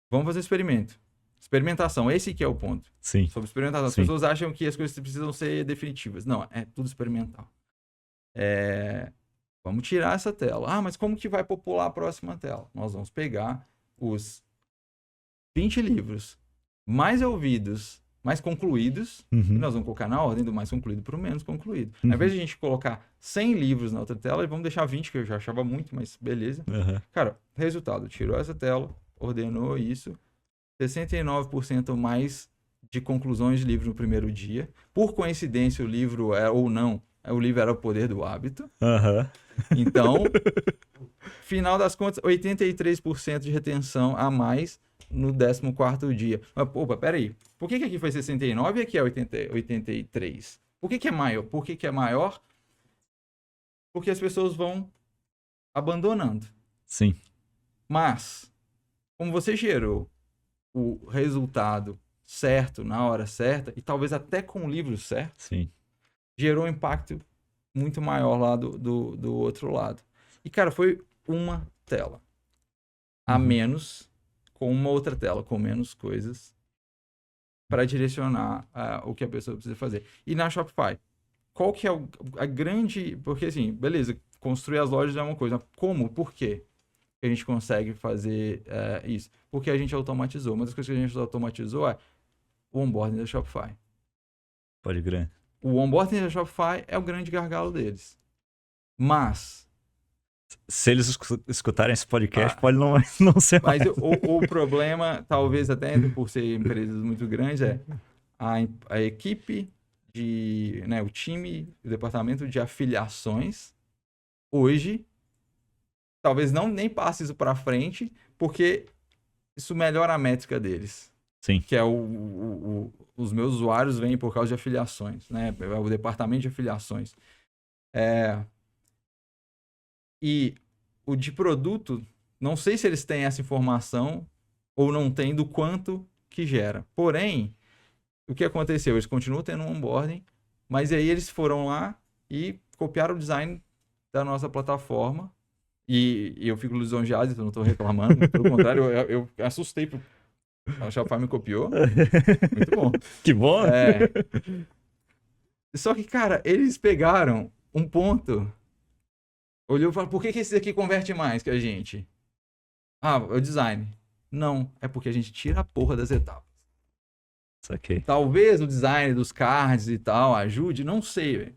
Vamos fazer um experimento. Experimentação, esse que é o ponto. Sim. Sobre experimentação. As pessoas acham que as coisas precisam ser definitivas. Não, é tudo experimental. Vamos tirar essa tela. Mas como que vai popular a próxima tela? Nós vamos pegar os 20 livros mais ouvidos, mais concluídos, e nós vamos colocar na ordem do mais concluído para o menos concluído. Ao invés de a gente colocar 100 livros na outra tela, vamos deixar 20, que eu já achava muito, mas beleza. Cara, resultado, tirou essa tela, ordenou isso, 69% mais de conclusões de livro no primeiro dia. Por coincidência, o livro ou não, o livro era O Poder do Hábito. Então, final das contas, 83% de retenção a mais no 14º dia. Mas, opa, peraí. Por que aqui foi 69 e aqui é 83? Por que é maior? Por que é maior? Porque as pessoas vão abandonando. Sim. Mas, como você gerou o resultado certo, na hora certa, e talvez até com o livro certo, sim, gerou um impacto muito maior lá do outro lado. E, cara, foi uma tela a menos, com uma outra tela, com menos coisas, para direcionar o que a pessoa precisa fazer. E na Shopify, qual que é a grande... Porque, assim, beleza, construir as lojas é uma coisa. Como? Por quê que a gente consegue fazer isso? Porque a gente automatizou. Uma das coisas que a gente automatizou é o onboarding da Shopify. Pode crer. O onboarding da Shopify é o grande gargalo deles. Mas... se eles escutarem esse podcast, pode não ser mais. Mas o problema, talvez até por ser empresas muito grandes, é a equipe o time, o departamento de afiliações, hoje, talvez nem passe isso para frente, porque isso melhora a métrica deles. Sim. Que é os meus usuários vêm por causa de afiliações, né? É o departamento de afiliações. E o de produto, não sei se eles têm essa informação ou não têm do quanto que gera. Porém, o que aconteceu? Eles continuam tendo um onboarding, mas aí eles foram lá e copiaram o design da nossa plataforma. E eu fico lisonjeado, então não estou reclamando. Pelo contrário, eu assustei O Shopify me copiou. Muito bom. Que bom. É. Só que, cara, eles pegaram um ponto, olhou e falou, por que esse daqui converte mais que a gente? Ah, é o design. Não, é porque a gente tira a porra das etapas. Saquei. Talvez o design dos cards e tal ajude, não sei, velho.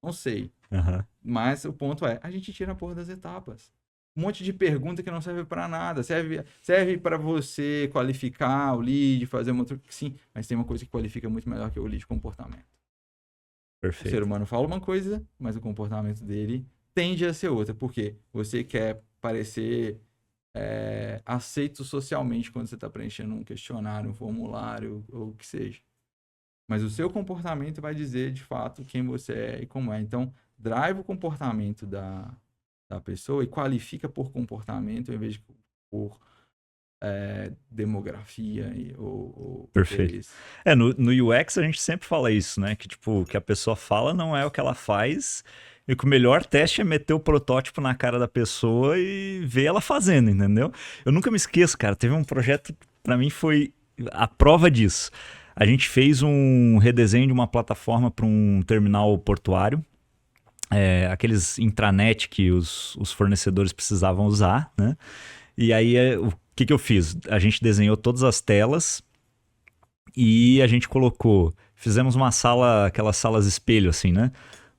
Não sei. Uhum. Mas o ponto é, a gente tira a porra das etapas. Um monte de pergunta que não serve pra nada. Serve para você qualificar o lead, fazer uma outra... Sim, mas tem uma coisa que qualifica muito melhor que o lead, comportamento. O ser Perfeito. humano fala uma coisa, mas o comportamento dele tende a ser outra. Por quê? Você quer parecer aceito socialmente quando você está preenchendo um questionário, um formulário, ou o que seja. Mas o seu comportamento vai dizer, de fato, quem você é e como é. Então, drive o comportamento da pessoa e qualifica por comportamento em vez de por demografia ou Perfeito. interesse. No UX a gente sempre fala isso, né? Que tipo, o que a pessoa fala não é o que ela faz. E que o melhor teste é meter o protótipo na cara da pessoa e ver ela fazendo, entendeu? Eu nunca me esqueço, cara. Teve um projeto, pra mim foi a prova disso. A gente fez um redesenho de uma plataforma para um terminal portuário. Aqueles intranet que os fornecedores precisavam usar, né? E aí, o que eu fiz? A gente desenhou todas as telas e a gente fizemos uma sala, aquelas salas espelho, assim, né?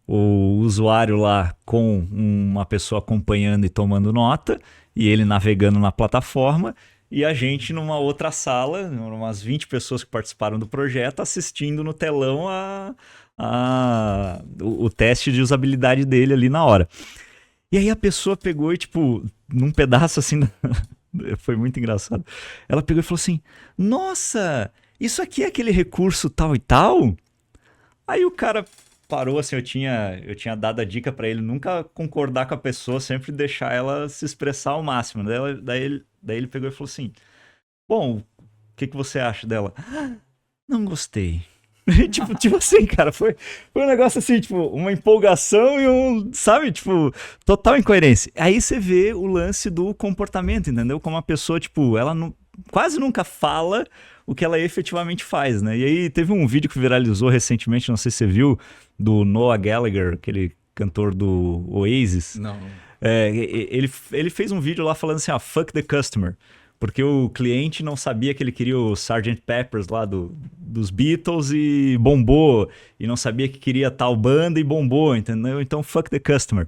O usuário lá com uma pessoa acompanhando e tomando nota, e ele navegando na plataforma, e a gente numa outra sala, umas 20 pessoas que participaram do projeto, assistindo no telão o teste de usabilidade dele ali na hora. E aí a pessoa pegou e, tipo, num pedaço assim, foi muito engraçado, ela pegou e falou assim, nossa, isso aqui é aquele recurso tal e tal? Aí o cara parou, assim, eu tinha dado a dica pra ele nunca concordar com a pessoa, sempre deixar ela se expressar ao máximo. Daí ele pegou e falou assim, bom, o que você acha dela? Não gostei. tipo assim, cara, foi um negócio assim, tipo, uma empolgação e sabe, tipo, total incoerência. Aí você vê o lance do comportamento, entendeu? Como a pessoa, tipo, ela quase nunca fala o que ela efetivamente faz, né? E aí teve um vídeo que viralizou recentemente, não sei se você viu, do Noah Gallagher, aquele cantor do Oasis. Não. Ele fez um vídeo lá falando assim, fuck the customer. Porque o cliente não sabia que ele queria o Sgt. Peppers lá dos Beatles e bombou. E não sabia que queria tal banda e bombou, entendeu? Então, fuck the customer.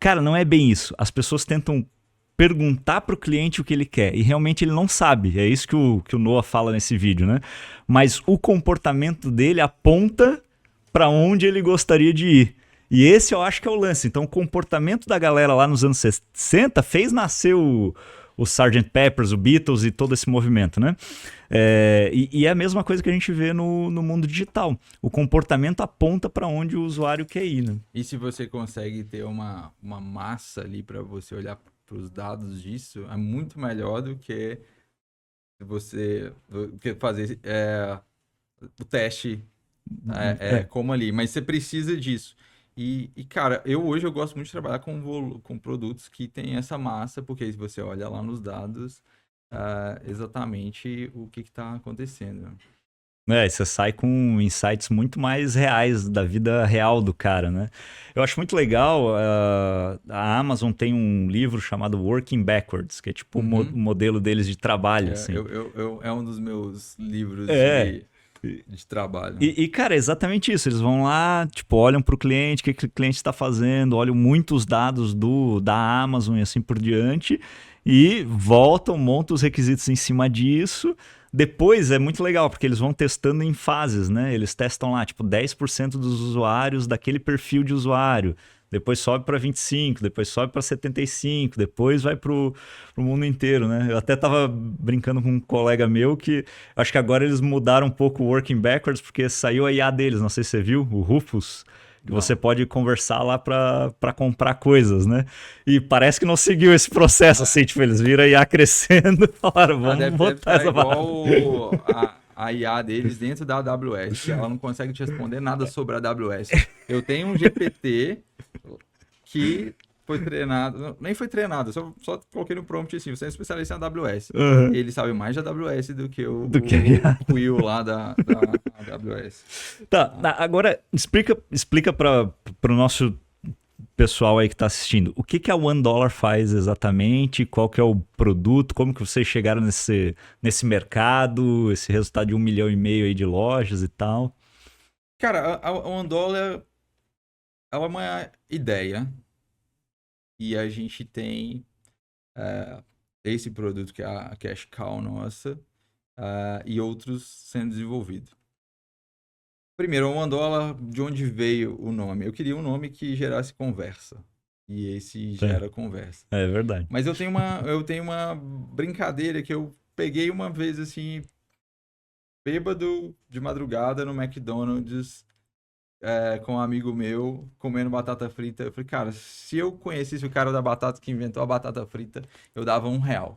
Cara, não é bem isso. As pessoas tentam perguntar pro cliente o que ele quer. E realmente ele não sabe. É isso que o Noah fala nesse vídeo, né? Mas o comportamento dele aponta para onde ele gostaria de ir. E esse eu acho que é o lance. Então, o comportamento da galera lá nos anos 60 fez nascer o Sgt. Peppers, o Beatles e todo esse movimento, né? E é a mesma coisa que a gente vê no mundo digital. O comportamento aponta para onde o usuário quer ir, né? E se você consegue ter uma massa ali para você olhar para os dados disso, é muito melhor do que você fazer o teste como ali. Mas você precisa disso. E cara, hoje eu gosto muito de trabalhar com produtos que têm essa massa, porque se você olha lá nos dados, exatamente o que está acontecendo. Você sai com insights muito mais reais da vida real do cara, né? Eu acho muito legal, a Amazon tem um livro chamado Working Backwards, que é tipo o modelo deles de trabalho, assim. É um dos meus livros de trabalho. Cara, é exatamente isso. Eles vão lá, tipo, olham pro cliente, o que o cliente está fazendo, olham muitos dados da Amazon e assim por diante, e voltam, montam os requisitos em cima disso. Depois é muito legal, porque eles vão testando em fases, né? Eles testam lá, tipo, 10% dos usuários daquele perfil de usuário. Depois sobe para 25, depois sobe para 75, depois vai pro mundo inteiro, né? Eu até tava brincando com um colega meu que acho que agora eles mudaram um pouco o Working Backwards, porque saiu a IA deles, não sei se você viu, o Rufus, que você pode conversar lá para comprar coisas, né? E parece que não seguiu esse processo, assim, tipo, eles viram a IA crescendo e falaram, vamos botar essa igual a IA deles dentro da AWS, que ela não consegue te responder nada sobre a AWS. Eu tenho um GPT que foi treinado, nem foi treinado, só coloquei no prompt assim, você é especialista em AWS. Uhum. Ele sabe mais de AWS do que Do que a IA. o Will lá da AWS. Tá, agora explica para o nosso pessoal aí que está assistindo, o que a $1 faz exatamente, qual que é o produto, como que vocês chegaram nesse mercado, esse resultado de 1,5 milhão aí de lojas e tal. Cara, a $1 ela é uma ideia e a gente tem esse produto que é a Cash Cow nossa e outros sendo desenvolvidos. Primeiro, o $1, de onde veio o nome? Eu queria um nome que gerasse conversa. E esse gera conversa. É verdade. Mas eu tenho uma brincadeira que eu peguei uma vez, assim, bêbado de madrugada no McDonald's com um amigo meu, comendo batata frita. Eu falei, cara, se eu conhecesse o cara da batata que inventou a batata frita, eu dava R$1.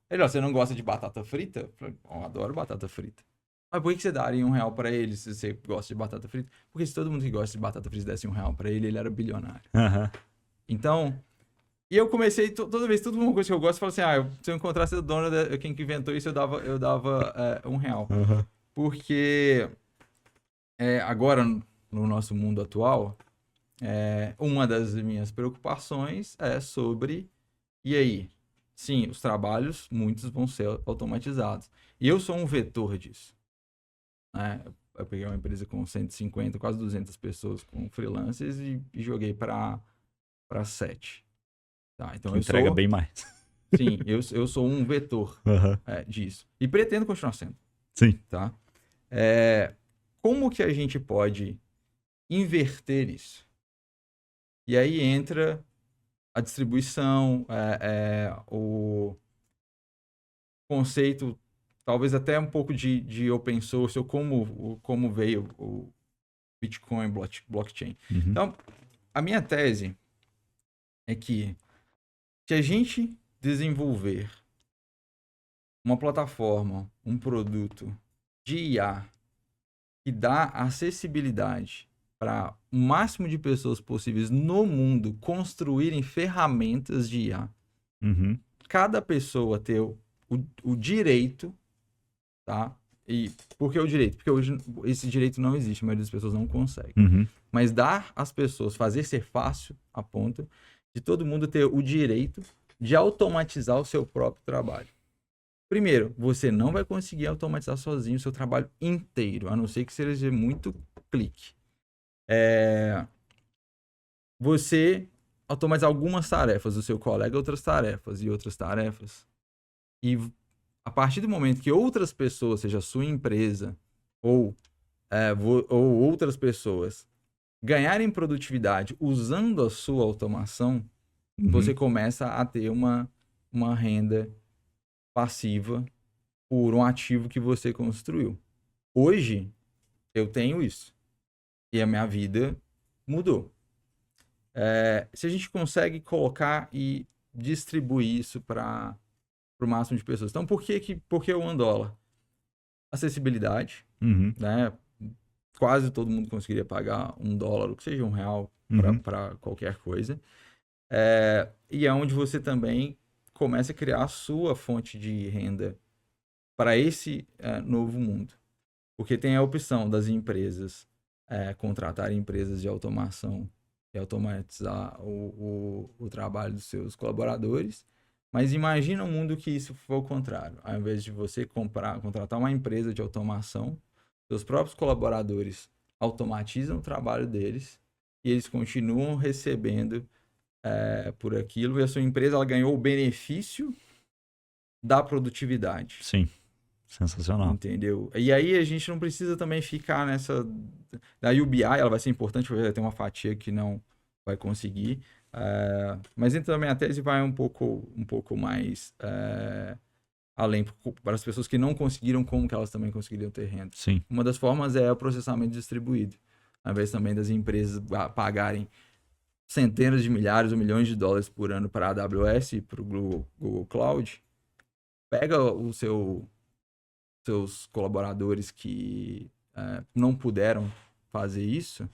Ele, ó, você não gosta de batata frita? Eu falei, eu adoro batata frita. Mas por que você daria R$1 pra ele se você gosta de batata frita? Porque se todo mundo que gosta de batata frita desse R$1 pra ele, ele era bilionário. Uhum. Então, e eu comecei, toda vez, tudo uma coisa que eu gosto, eu falo assim, se eu encontrasse o dono, quem que inventou isso, eu dava R$1. Uhum. Porque agora, no nosso mundo atual, uma das minhas preocupações é sobre, e aí? Sim, os trabalhos, muitos vão ser automatizados. E eu sou um vetor disso. Eu peguei uma empresa com 150, quase 200 pessoas com freelancers e joguei para 7. Tá, então que entrega bem mais. Sim, eu sou um vetor disso. E pretendo continuar sendo. Sim. Tá? Como que a gente pode inverter isso? E aí entra a distribuição, o conceito, talvez até um pouco de open source, ou como veio o Bitcoin blockchain. Uhum. Então, a minha tese é que se a gente desenvolver uma plataforma, um produto de IA que dá acessibilidade para o máximo de pessoas possíveis no mundo construírem ferramentas de IA, cada pessoa ter o direito, tá? E por que o direito? Porque hoje esse direito não existe, a maioria das pessoas não consegue. Mas dar às pessoas, fazer ser fácil a ponto de todo mundo ter o direito de automatizar o seu próprio trabalho. Primeiro, você não vai conseguir automatizar sozinho o seu trabalho inteiro, a não ser que seja muito clique. Você automatizar algumas tarefas do seu colega, outras tarefas e outras tarefas. E a partir do momento que outras pessoas, seja a sua empresa ou outras pessoas, ganharem produtividade usando a sua automação, você começa a ter uma renda passiva por um ativo que você construiu. Hoje, eu tenho isso. E a minha vida mudou. Se a gente consegue colocar e distribuir isso para o máximo de pessoas. Então, por que o $1? Acessibilidade, né? Quase todo mundo conseguiria pagar $1, que seja R$1 para qualquer coisa. E é onde você também começa a criar a sua fonte de renda para esse novo mundo. Porque tem a opção das empresas contratarem empresas de automação e automatizar o trabalho dos seus colaboradores. Mas imagina um mundo que isso for o contrário. Ao invés de você contratar uma empresa de automação, seus próprios colaboradores automatizam o trabalho deles e eles continuam recebendo por aquilo, e a sua empresa ela ganhou o benefício da produtividade. Sim, sensacional. Entendeu? E aí a gente não precisa também ficar nessa... Da UBI, ela vai ser importante, vai ter uma fatia que não vai conseguir, mas então também a tese vai um pouco mais além, para as pessoas que não conseguiram, como que elas também conseguiriam ter renda. Sim. Uma das formas é o processamento distribuído, ao invés também das empresas pagarem centenas de milhares ou milhões de dólares por ano para a AWS e para o Google Cloud, pega os seus colaboradores que não puderam fazer isso,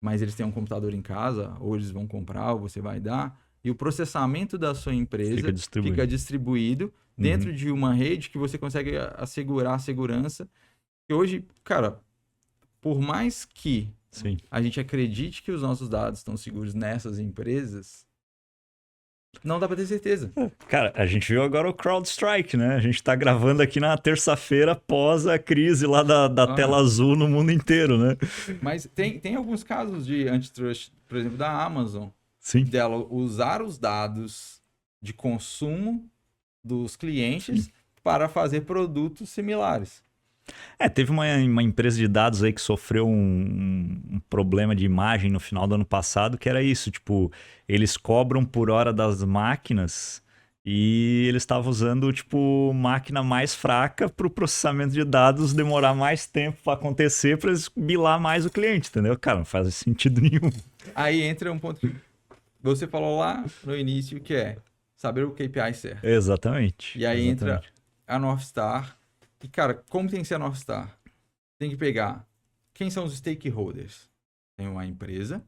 mas eles têm um computador em casa, ou eles vão comprar, ou você vai dar, e o processamento da sua empresa Fica distribuído. fica distribuído dentro de uma rede que você consegue assegurar a segurança. E hoje, cara, por mais que Sim. a gente acredite que os nossos dados estão seguros nessas empresas, não dá para ter certeza. Cara, a gente viu agora o CrowdStrike, né? A gente tá gravando aqui na terça-feira após a crise lá da tela Aham. azul no mundo inteiro, né? Mas tem alguns casos de antitrust, por exemplo, da Amazon, Sim, dela usar os dados de consumo dos sim. clientes para fazer produtos similares. Teve uma empresa de dados aí que sofreu um problema de imagem no final do ano passado, que era isso, tipo, eles cobram por hora das máquinas e eles estavam usando, tipo, máquina mais fraca para o processamento de dados demorar mais tempo para acontecer para eles bilar mais o cliente, entendeu? Cara, não faz sentido nenhum. Aí entra um ponto que você falou lá no início, que é saber o KPI certo. Exatamente, E aí entra exatamente. a North Star. E, cara, como tem que ser a North Star? Tem que pegar quem são os stakeholders. Tenho a empresa,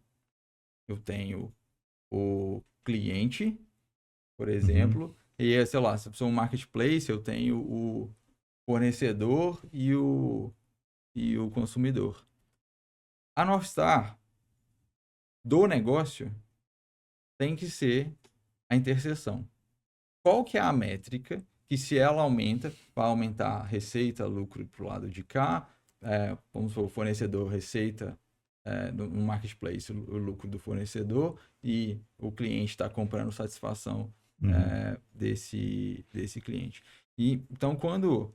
eu tenho o cliente, por Uhum, exemplo, e, sei lá, se eu sou um marketplace, eu tenho o fornecedor e o consumidor. A North Star do negócio tem que ser a interseção. Qual que é a métrica que, se ela aumenta, vai aumentar a receita, lucro para o lado de cá, vamos supor, o fornecedor, receita no marketplace, o lucro do fornecedor, e o cliente está comprando satisfação uhum, desse cliente. E, então, quando,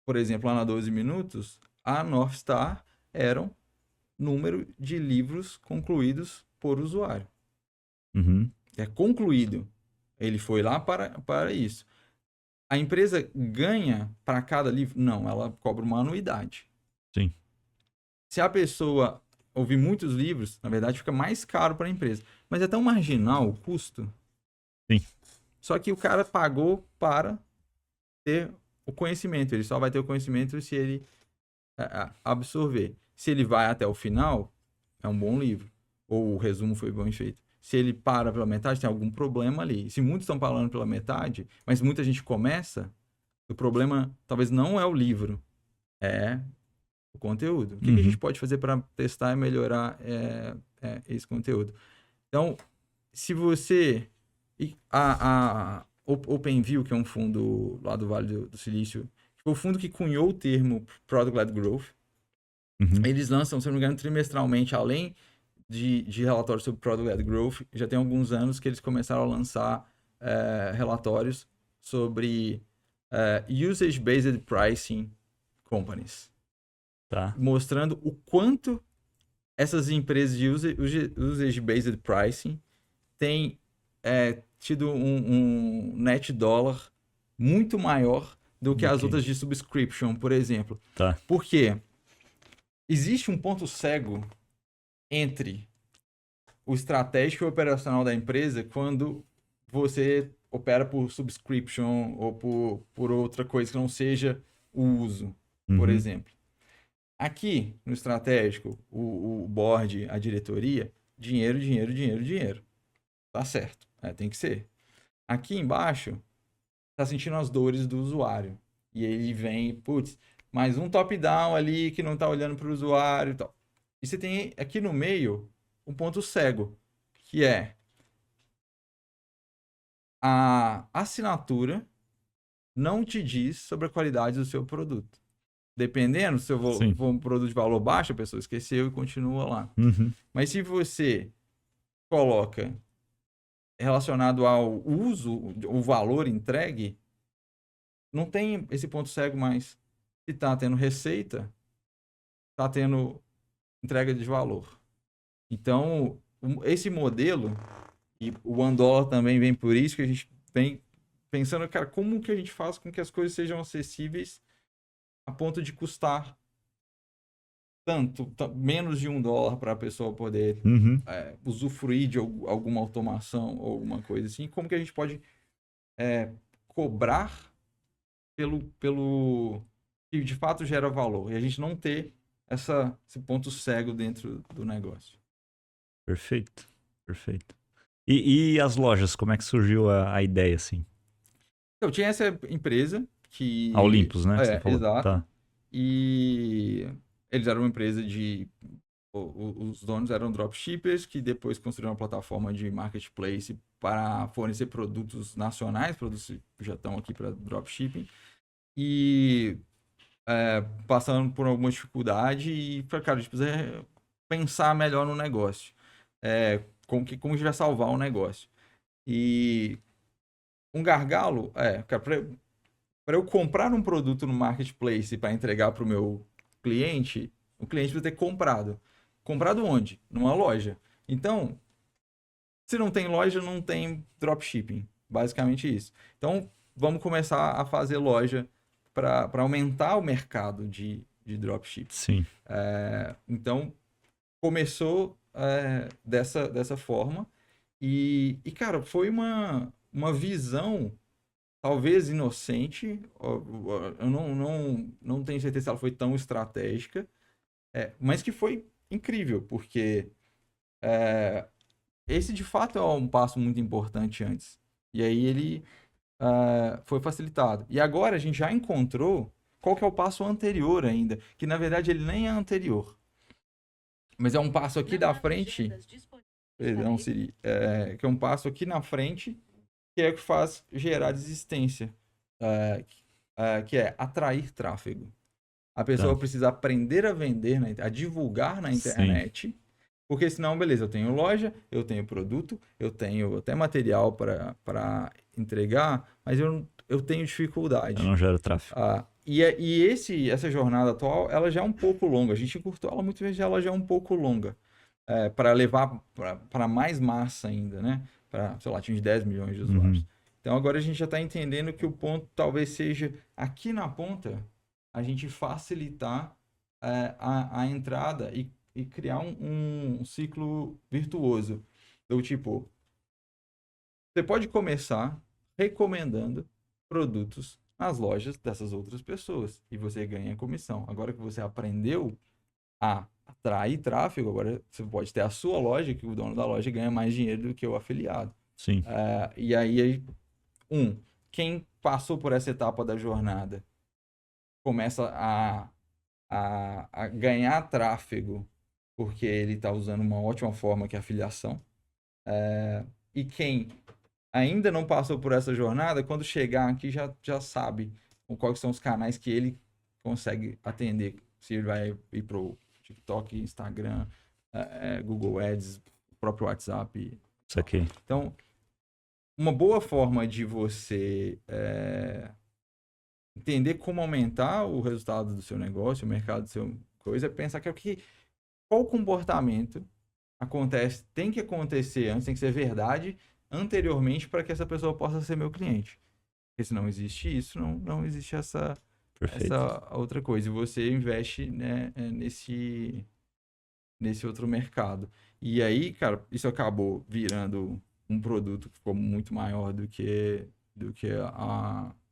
por exemplo, lá na 12 minutos, a North Star eram número de livros concluídos por usuário. uhum, É concluído. Ele foi lá para isso. A empresa ganha para cada livro? Não, ela cobra uma anuidade. sim, Se a pessoa ouvir muitos livros, na verdade fica mais caro para a empresa. Mas é tão marginal o custo. sim. Só que o cara pagou para ter o conhecimento. Ele só vai ter o conhecimento se ele absorver. Se ele vai até o final, é um bom livro. Ou o resumo foi bem feito. Se ele para pela metade, tem algum problema ali. Se muitos estão falando pela metade, mas muita gente começa, o problema talvez não é o livro, é o conteúdo. O que a gente Uhum, pode fazer para testar e melhorar esse conteúdo? Então, se você. A OpenView, que é um fundo lá do Vale do Silício, foi o fundo que cunhou o termo Product-led Growth. uhum. Eles lançam, se não me engano, trimestralmente, além de relatórios sobre Product-led Growth, já tem alguns anos que eles começaram a lançar relatórios sobre Usage-Based Pricing Companies, Tá. mostrando o quanto essas empresas de Usage-Based Pricing têm tido um net dollar muito maior do que as Ok. outras de subscription, por exemplo. Tá. Porque existe um ponto cego entre o estratégico e o operacional da empresa quando você opera por subscription ou por outra coisa que não seja o uso, por Uhum, exemplo. Aqui, no estratégico, o board, a diretoria, dinheiro, dinheiro, dinheiro, dinheiro. Tá certo, tem que ser. Aqui embaixo, tá sentindo as dores do usuário. E ele vem, putz, mais um top-down ali que não tá olhando para o usuário e tal. E você tem aqui no meio um ponto cego, que é a assinatura não te diz sobre a qualidade do seu produto. Dependendo, se sim. for um produto de valor baixo, a pessoa esqueceu e continua lá. Uhum, Mas se você coloca relacionado ao uso, o valor entregue, não tem esse ponto cego mais. Se está tendo receita, está tendo entrega de valor. Então, esse modelo, e o $1 também vem por isso, que a gente vem pensando, cara, como que a gente faz com que as coisas sejam acessíveis a ponto de custar tanto, menos de $1 para a pessoa poder uhum. usufruir de alguma automação ou alguma coisa assim. Como que a gente pode cobrar pelo que de fato gera valor e a gente não ter esse ponto cego dentro do negócio. Perfeito. Perfeito. E as lojas, como é que surgiu a ideia, assim? Eu tinha essa empresa A que... Olympus, né, que você falou. Exato. Tá, E eles eram uma empresa de... Os donos eram dropshippers que depois construíram uma plataforma de marketplace para fornecer produtos nacionais, produtos que já estão aqui para dropshipping. E passando por alguma dificuldade e falei, cara, a gente precisa pensar melhor no negócio. Como a gente vai salvar o negócio. E um gargalo, cara, para eu comprar um produto no marketplace para entregar para o meu cliente, o cliente precisa ter comprado. Comprado onde? Numa loja. Então, se não tem loja, não tem dropshipping. Basicamente isso. Então, vamos começar a fazer loja para aumentar o mercado de dropshipping. sim. Então, começou dessa forma. Cara, foi uma visão talvez inocente, eu não tenho certeza se ela foi tão estratégica, mas que foi incrível, porque esse de fato é um passo muito importante antes. E aí ele foi facilitado. E agora a gente já encontrou qual que é o passo anterior ainda, que na verdade ele nem é anterior, mas é um passo aqui da frente, perdão, Siri, que é um passo aqui na frente, que é o que faz gerar desistência, que é atrair tráfego. A pessoa Tá. precisa aprender a vender, a divulgar na Sim. internet, porque senão, beleza, eu tenho loja, eu tenho produto, eu tenho até material para entregar, mas eu tenho Eu dificuldade. não gero tráfego. Essa jornada atual, ela já é um pouco longa. A gente encurtou ela muito vezes, ela já é um pouco longa. Para levar para mais massa ainda, né? Para, sei lá, atingir 10 milhões de usuários. Uhum. Então agora a gente já está entendendo que o ponto talvez seja aqui na ponta, a gente facilitar a entrada e criar um ciclo virtuoso. Do tipo, você pode começar recomendando produtos nas lojas dessas outras pessoas e você ganha comissão. Agora que você aprendeu a atrair tráfego, agora você pode ter a sua loja, que o dono da loja ganha mais dinheiro do que o afiliado. Sim. E aí, quem passou por essa etapa da jornada começa a ganhar tráfego porque ele está usando uma ótima forma que é a afiliação. E quem ainda não passou por essa jornada, quando chegar aqui já sabe quais são os canais que ele consegue atender. Se ele vai ir para o TikTok, Instagram, Google Ads, próprio WhatsApp. Isso aqui. Então, uma boa forma de você entender como aumentar o resultado do seu negócio, o mercado do seu coisa, é pensar qual comportamento tem que acontecer antes, tem que ser verdade anteriormente para que essa pessoa possa ser meu cliente. Porque se não existe isso, não existe essa Perfeito. outra coisa. E você investe, né, nesse outro mercado. E aí, cara, isso acabou virando um produto que ficou muito maior do que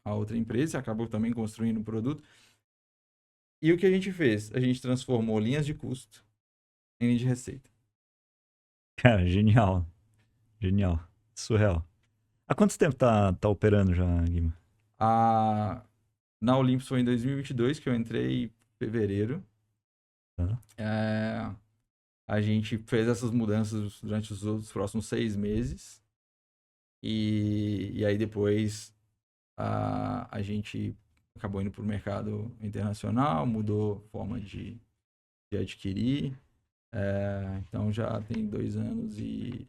a outra empresa. Acabou também construindo um produto. E o que a gente fez? A gente transformou linhas de custo em linha de receita. Cara, genial. Genial. Surreal. Há quanto tempo tá operando já, Guima? A, Na Olympus foi em 2022 que eu entrei em fevereiro. Tá. A gente fez essas mudanças durante os outros próximos 6 meses. E aí depois a gente acabou indo para o mercado internacional, mudou a forma de adquirir. Então já tem 2 anos e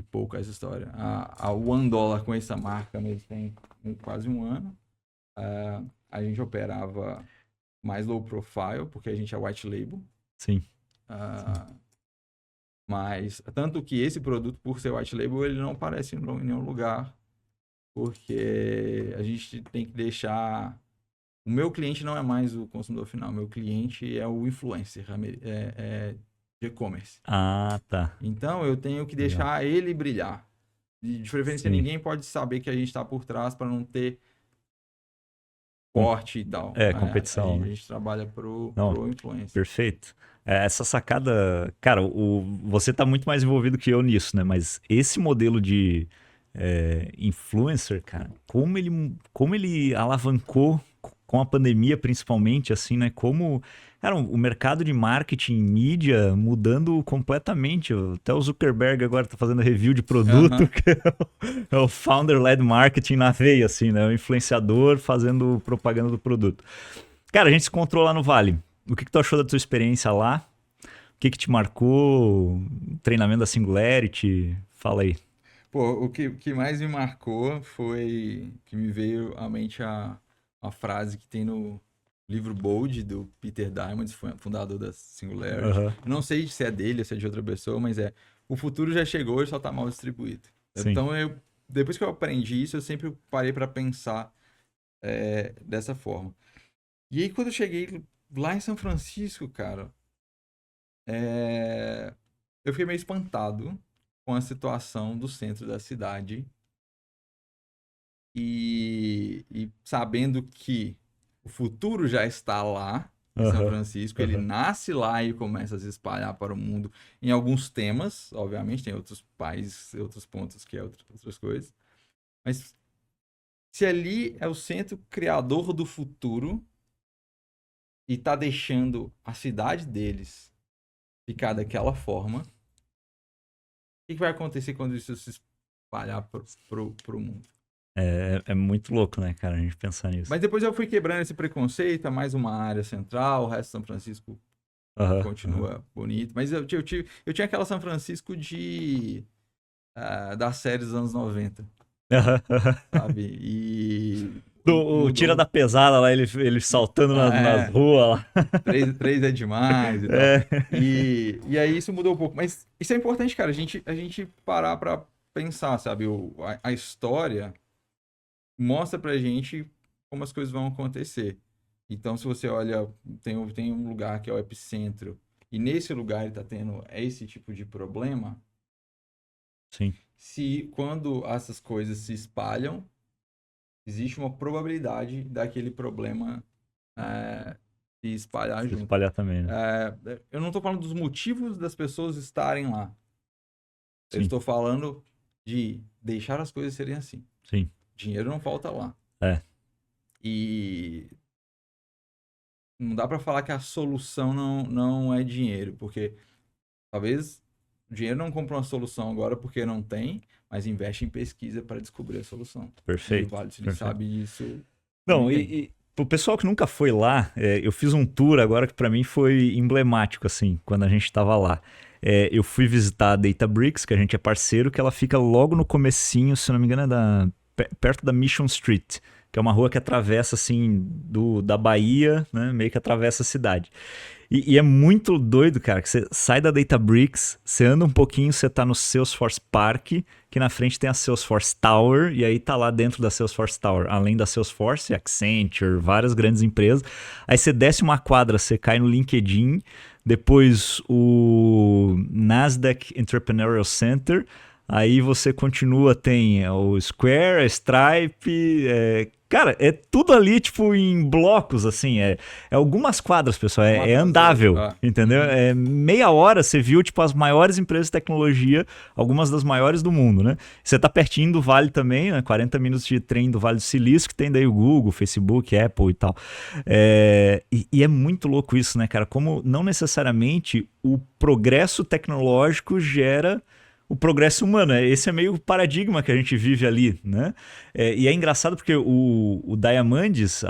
pouco essa história. A $1 com essa marca mesmo tem quase um ano. A gente operava mais low profile, porque a gente é white label. Sim. Mas, tanto que esse produto, por ser white label, ele não aparece em nenhum lugar, porque a gente tem que deixar... O meu cliente não é mais o consumidor final, meu cliente é o influencer de e-commerce. Ah, tá. Então, eu tenho que Legal. deixar ele brilhar. De preferência, Sim. ninguém pode saber que a gente está por trás para não ter corte e tal. A Competição, né? gente trabalha pro Não, influencer. perfeito. Essa sacada, cara, você tá muito mais envolvido que eu nisso, né? Mas esse modelo de influencer, cara, como ele alavancou com a pandemia, principalmente, assim, né? Como, cara, o mercado de marketing, mídia, mudando completamente. Até o Zuckerberg agora tá fazendo review de produto, Aham. que é o founder-led marketing na veia, assim, né? O influenciador fazendo propaganda do produto. Cara, a gente se encontrou lá no Vale. O que tu achou da tua experiência lá? O que te marcou? Treinamento da Singularity? Fala aí. Pô, o que mais me marcou foi que me veio à mente a frase que tem no livro Bold, do Peter Diamandis, fundador da Singularity. Aham, Eu não sei se é dele ou se é de outra pessoa, mas o futuro já chegou e só tá mal distribuído. sim. Então, depois que eu aprendi isso, eu sempre parei para pensar dessa forma. E aí, quando eu cheguei lá em São Francisco, cara, eu fiquei meio espantado com a situação do centro da cidade e sabendo que o futuro já está lá em São Aham, Francisco, ele aham. nasce lá e começa a se espalhar para o mundo em alguns temas, obviamente, tem outros países, outros pontos que é outras coisas, mas se ali é o centro criador do futuro e está deixando a cidade deles ficar daquela forma, o que vai acontecer quando isso se espalhar pro mundo? É muito louco, né, cara, a gente pensar nisso. Mas depois eu fui quebrando esse preconceito, é mais uma área central, o resto de São Francisco Aham, aham. continua bonito. Mas eu tinha aquela São Francisco das séries dos anos 90, Aham, aham. sabe? E O Tira da mudou. Pesada lá, ele saltando nas É, ruas lá. três é demais e tal. É, E aí isso mudou um pouco. Mas isso é importante, cara, a gente parar pra pensar, sabe? A história mostra pra gente como as coisas vão acontecer. Então, se você olha, tem um lugar que é o epicentro, e nesse lugar ele está tendo esse tipo de problema, sim, se quando essas coisas se espalham, existe uma probabilidade daquele problema se espalhar se junto. espalhar também, né? Eu não estou falando dos motivos das pessoas estarem lá. Eu Sim, estou falando de deixar as coisas serem assim. sim. Dinheiro não falta lá. É, E não dá para falar que a solução não é dinheiro, porque talvez o dinheiro não compra uma solução agora porque não tem, mas investe em pesquisa para descobrir a solução. E o perfeito, Vale do Silício perfeito. sabe disso Não, muito bem. pro pessoal que nunca foi lá, eu fiz um tour agora que pra mim foi emblemático, assim, quando a gente tava lá. Eu fui visitar a Databricks, que a gente é parceiro, que ela fica logo no comecinho, se não me engano, perto da Mission Street, que é uma rua que atravessa, assim, da Bahia, né, meio que atravessa a cidade. E é muito doido, cara, que você sai da Databricks, você anda um pouquinho, você tá no Salesforce Park, que na frente tem a Salesforce Tower, e aí tá lá dentro da Salesforce Tower, além da Salesforce, Accenture, várias grandes empresas. Aí você desce uma quadra, você cai no LinkedIn, depois o Nasdaq Entrepreneurial Center, aí você continua, tem o Square, a Stripe, cara, é tudo ali, tipo, em blocos, assim, é algumas quadras, pessoal, Uma é atrás da outra. andável, entendeu? Uhum. É meia hora, você viu, tipo, as maiores empresas de tecnologia, algumas das maiores do mundo, né? Você tá pertinho do Vale também, né? 40 minutos de trem do Vale do Silício, que tem daí o Google, Facebook, Apple e tal. E é muito louco isso, né, cara? Como não necessariamente o progresso tecnológico gera o progresso humano. Esse é meio o paradigma que a gente vive ali, né? E é engraçado porque o Diamandis,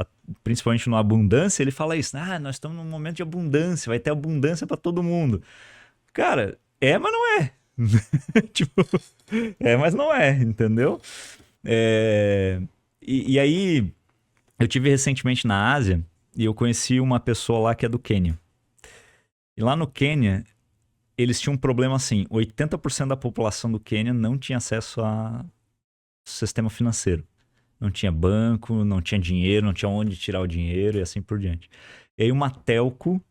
principalmente no Abundância, ele fala isso. Ah, nós estamos num momento de abundância, vai ter abundância para todo mundo. Cara, mas não é. Tipo, mas não é, entendeu? E aí, eu tive recentemente na Ásia e eu conheci uma pessoa lá que é do Quênia. E lá no Quênia, eles tinham um problema assim: 80% da população do Quênia não tinha acesso a sistema financeiro. Não tinha banco, não tinha dinheiro, não tinha onde tirar o dinheiro e assim por diante. E aí uma telco,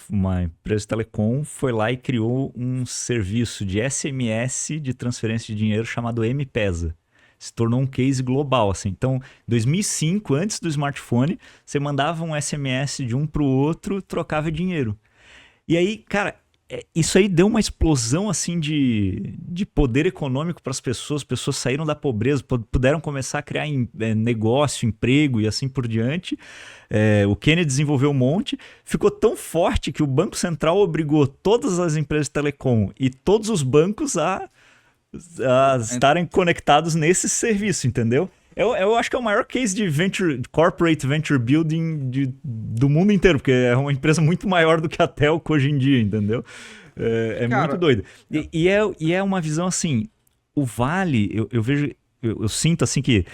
uma empresa de telecom, foi lá e criou um serviço de SMS de transferência de dinheiro chamado M-Pesa. Se tornou um case global, assim. Então, em 2005, antes do smartphone, você mandava um SMS de um para o outro, trocava dinheiro. E aí, cara, isso aí deu uma explosão assim de poder econômico para as pessoas saíram da pobreza, puderam começar a criar negócio, emprego e assim por diante. O Kennedy desenvolveu um monte, ficou tão forte que o Banco Central obrigou todas as empresas de telecom e todos os bancos a estarem conectados nesse serviço, entendeu? Eu acho que é o maior case de corporate venture building do mundo inteiro, porque é uma empresa muito maior do que a Telco hoje em dia, entendeu? Cara, muito doido. E é uma visão assim, o Vale, eu vejo, eu sinto assim que,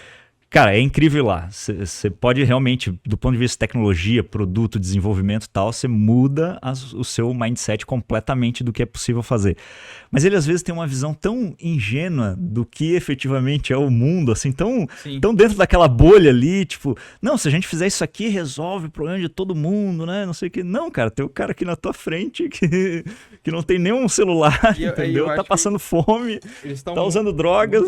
cara, é incrível lá. Você pode realmente, do ponto de vista de tecnologia, produto, desenvolvimento e tal, você muda o seu mindset completamente do que é possível fazer. Mas ele às vezes tem uma visão tão ingênua do que efetivamente é o mundo, assim, tão dentro daquela bolha ali, tipo, não, se a gente fizer isso aqui, resolve o problema de todo mundo, né? Não sei o que. Não, cara, tem um cara aqui na tua frente que não tem nenhum celular, entendeu? Tá passando fome, tá usando drogas.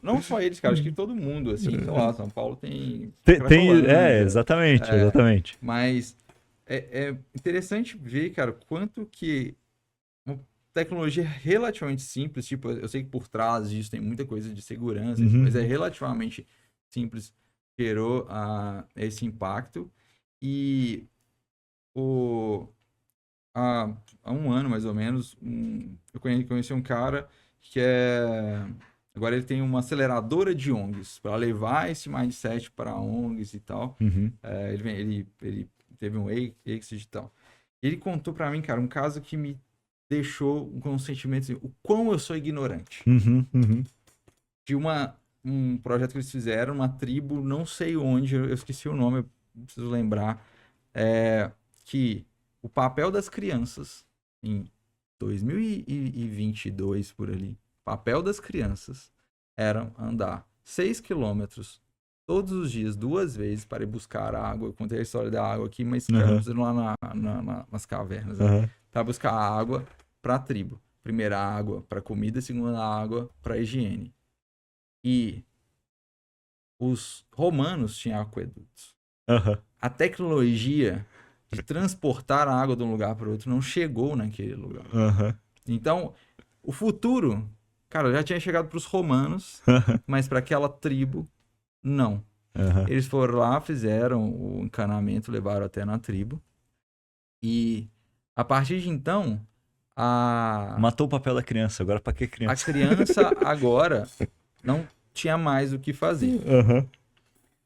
Não só eles, cara, acho que todo mundo, assim, sei lá, São Paulo tem exatamente. Mas é interessante ver, cara, quanto que tecnologia relativamente simples, tipo, eu sei que por trás disso tem muita coisa de segurança, mas é relativamente simples, gerou esse impacto. E há um ano, mais ou menos, eu conheci um cara que agora ele tem uma aceleradora de ONGs, para levar esse mindset para ONGs e tal. Ele teve um exit e tal. Ele contou para mim, cara, um caso que me deixou com um sentimento assim, o quão eu sou ignorante. De um projeto que eles fizeram, uma tribo, não sei onde, eu esqueci o nome, eu preciso lembrar, que o papel das crianças em 2022, por ali, o papel das crianças era andar 6 quilômetros todos os dias, 2 vezes, para ir buscar água. Eu contei a história da água aqui, mas lá nas cavernas, para buscar água para a tribo. Primeira água para comida, segunda água para higiene. E os romanos tinham aquedutos. A tecnologia de transportar a água de um lugar para o outro não chegou naquele lugar. Então, o futuro, cara, já tinha chegado para os romanos, mas para aquela tribo, não. Eles foram lá, fizeram o encanamento, levaram até na tribo. E a partir de então, matou o papel da criança, agora para que criança? A criança agora não tinha mais o que fazer.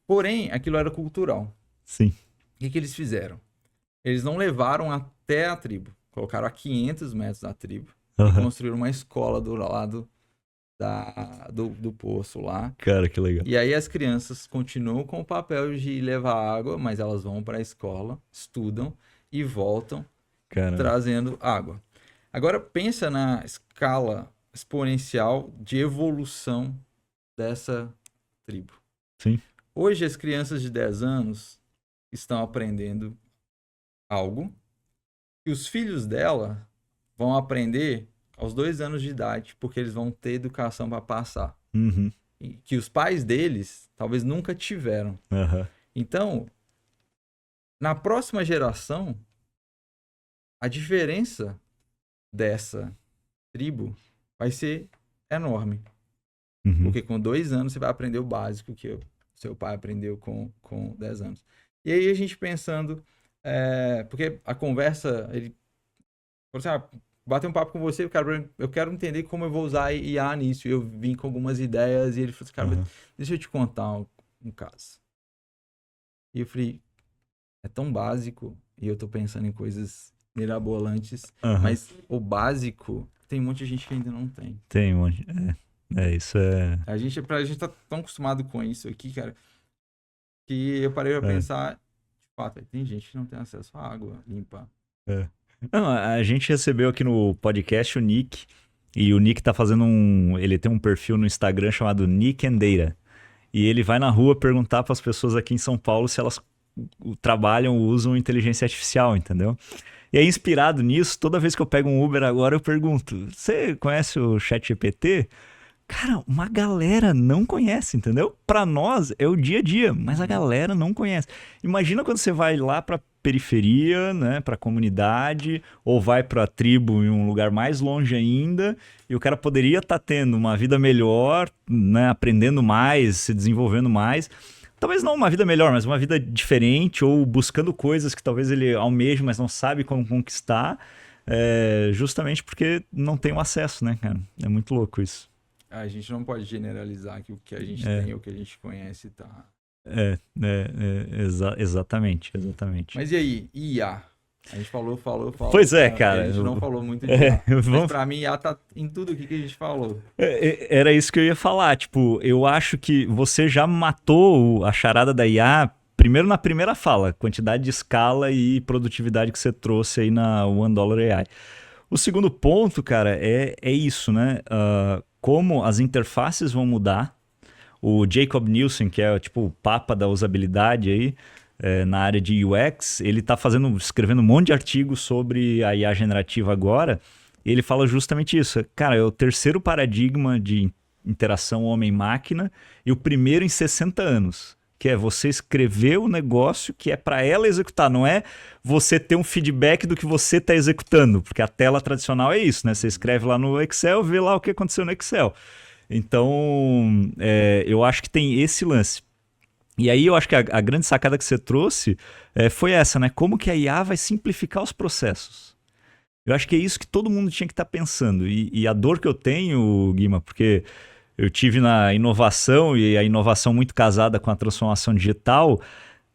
Porém, aquilo era cultural. Sim. O que eles fizeram? Eles não levaram até a tribo. Colocaram a 500 metros da tribo. E construíram uma escola do lado do poço lá. Cara, que legal. E aí as crianças continuam com o papel de levar água, mas elas vão para a escola, estudam e voltam trazendo água. Agora pensa na escala exponencial de evolução dessa tribo. Sim. Hoje as crianças de 10 anos estão aprendendo algo que os filhos dela vão aprender aos 2 anos de idade, porque eles vão ter educação para passar. E que os pais deles talvez nunca tiveram. Então, na próxima geração, a diferença dessa tribo vai ser enorme. Porque com 2 anos você vai aprender o básico que o seu pai aprendeu com 10 anos. E aí a gente pensando, porque a conversa, ele falou assim, bater um papo com você, cara, eu quero entender como eu vou usar IA nisso. Eu vim com algumas ideias e ele falou assim, cara, deixa eu te contar um caso. E eu falei, é tão básico e eu tô pensando em coisas mirabolantes, mas o básico tem um monte de gente que ainda não tem. Tem um monte, isso é... A gente tá tão acostumado com isso aqui, cara, que eu parei pra pensar, de fato, tem gente que não tem acesso à água limpa. Não, a gente recebeu aqui no podcast o Nick, e o Nick tá fazendo ele tem um perfil no Instagram chamado Nick and Data, e ele vai na rua perguntar para as pessoas aqui em São Paulo se elas trabalham ou usam inteligência artificial, entendeu? E aí, inspirado nisso, toda vez que eu pego um Uber agora, eu pergunto, você conhece o ChatGPT? Cara, uma galera não conhece, entendeu? Para nós é o dia a dia, mas a galera não conhece. Imagina quando você vai lá para periferia, né, para a comunidade, ou vai para a tribo em um lugar mais longe ainda, e o cara poderia estar tendo uma vida melhor, né, aprendendo mais, se desenvolvendo mais. Talvez não uma vida melhor, mas uma vida diferente, ou buscando coisas que talvez ele almeje, mas não sabe como conquistar, justamente porque não tem o acesso, né, cara? É muito louco isso. A gente não pode generalizar que o que a gente tem, o que a gente conhece, tá. Exatamente. Mas e aí, IA? A gente falou. Pois é, cara. A gente não falou muito de IA. Mas vamos... pra mim, IA tá em tudo aqui que a gente falou. Era isso que eu ia falar. Tipo, eu acho que você já matou a charada da IA primeiro na primeira fala, quantidade de escala e produtividade que você trouxe aí na $1 AI. O segundo ponto, cara, é isso, né? Como as interfaces vão mudar. O Jacob Nielsen, que é tipo o papa da usabilidade aí, na área de UX, ele está escrevendo um monte de artigos sobre a IA generativa agora, e ele fala justamente isso. Cara, é o terceiro paradigma de interação homem-máquina e o primeiro em 60 anos. Que é você escrever o negócio que é para ela executar, não é você ter um feedback do que você está executando, porque a tela tradicional é isso, né? Você escreve lá no Excel, vê lá o que aconteceu no Excel. Então, eu acho que tem esse lance. E aí eu acho que a grande sacada que você trouxe foi essa, né? Como que a IA vai simplificar os processos? Eu acho que é isso que todo mundo tinha que estar pensando. E a dor que eu tenho, Guima, porque eu tive na inovação, e a inovação muito casada com a transformação digital,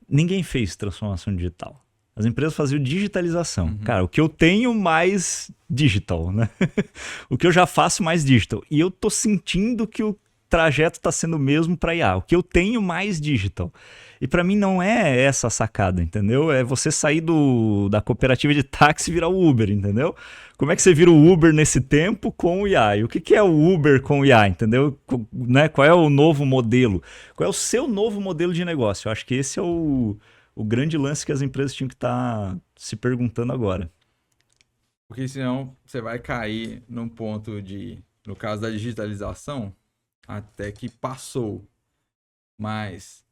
ninguém fez transformação digital. As empresas faziam digitalização. Uhum. Cara, o que eu tenho mais digital, né? O que eu já faço mais digital. E eu tô sentindo que o trajeto está sendo o mesmo para IA. O que eu tenho mais digital. E para mim não é essa a sacada, entendeu? É você sair da cooperativa de táxi e virar o Uber, entendeu? Como é que você vira o Uber nesse tempo com o IA? E o que é o Uber com o IA, entendeu? Né? Qual é o novo modelo? Qual é o seu novo modelo de negócio? Eu acho que esse é o grande lance que as empresas tinham que estar se perguntando agora. Porque senão você vai cair num ponto no caso da digitalização, até que passou. Mas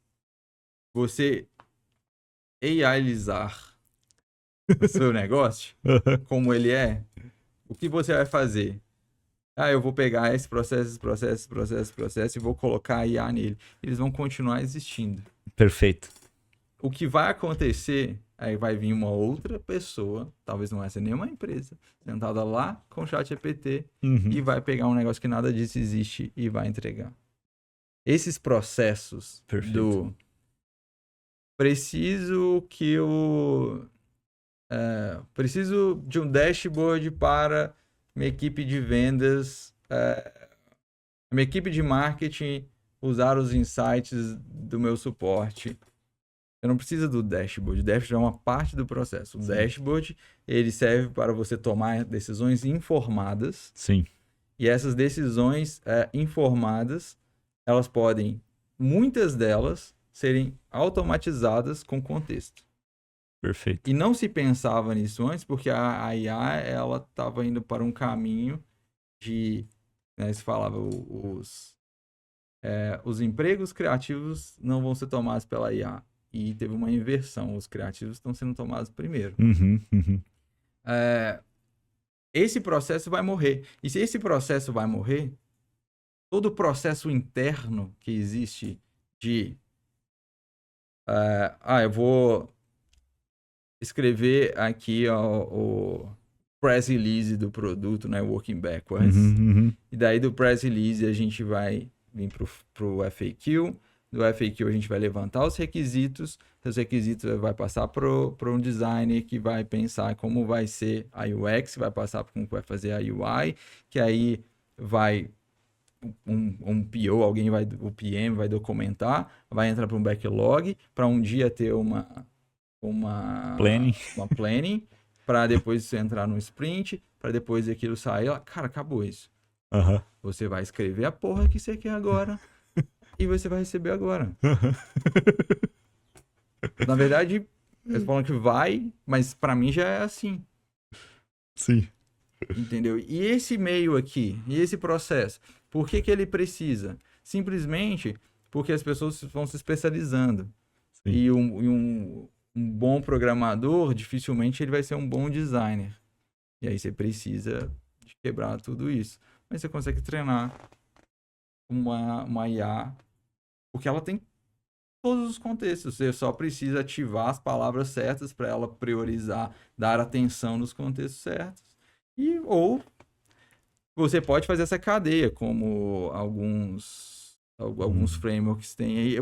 você AIizar o seu negócio, como ele é, o que você vai fazer? Eu vou pegar esse processo e vou colocar IA nele. Eles vão continuar existindo. Perfeito. O que vai acontecer, aí vai vir uma outra pessoa, talvez não essa nenhuma empresa, sentada lá com o ChatGPT e vai pegar um negócio que nada disso existe e vai entregar. Esses processos Perfeito. preciso de um dashboard para minha equipe de vendas, minha equipe de marketing usar os insights do meu suporte. Eu não preciso do dashboard. O dashboard é uma parte do processo. O dashboard, ele serve para você tomar decisões informadas. Sim. E essas decisões informadas, elas podem, muitas delas, serem automatizadas com contexto. Perfeito. E não se pensava nisso antes, porque a IA, ela estava indo para um caminho de, né, se falava, os empregos criativos não vão ser tomados pela IA. E teve uma inversão, os criativos estão sendo tomados primeiro. Esse processo vai morrer. E se esse processo vai morrer, todo o processo interno que existe de eu vou escrever aqui o press release do produto, né, working backwards. E daí do press release a gente vai vir pro FAQ. Do FAQ a gente vai levantar os requisitos. Os requisitos vai passar para um designer que vai pensar como vai ser a UX, vai passar para como vai fazer a UI, que aí vai um PO, o PM vai documentar, vai entrar para um backlog, para um dia ter uma planning, para depois entrar no sprint, para depois aquilo sair. Cara, acabou isso. Você vai escrever a porra que você quer agora e você vai receber agora. Na verdade, eles falam que vai, mas para mim já é assim. Sim. Entendeu? E esse meio aqui, e esse processo, por que ele precisa? Simplesmente porque as pessoas vão se especializando. Sim. E um um bom programador, dificilmente ele vai ser um bom designer. E aí você precisa de quebrar tudo isso. Mas você consegue treinar uma IA, porque ela tem todos os contextos. Você só precisa ativar as palavras certas para ela priorizar, dar atenção nos contextos certos. Ou você pode fazer essa cadeia, como alguns frameworks têm aí.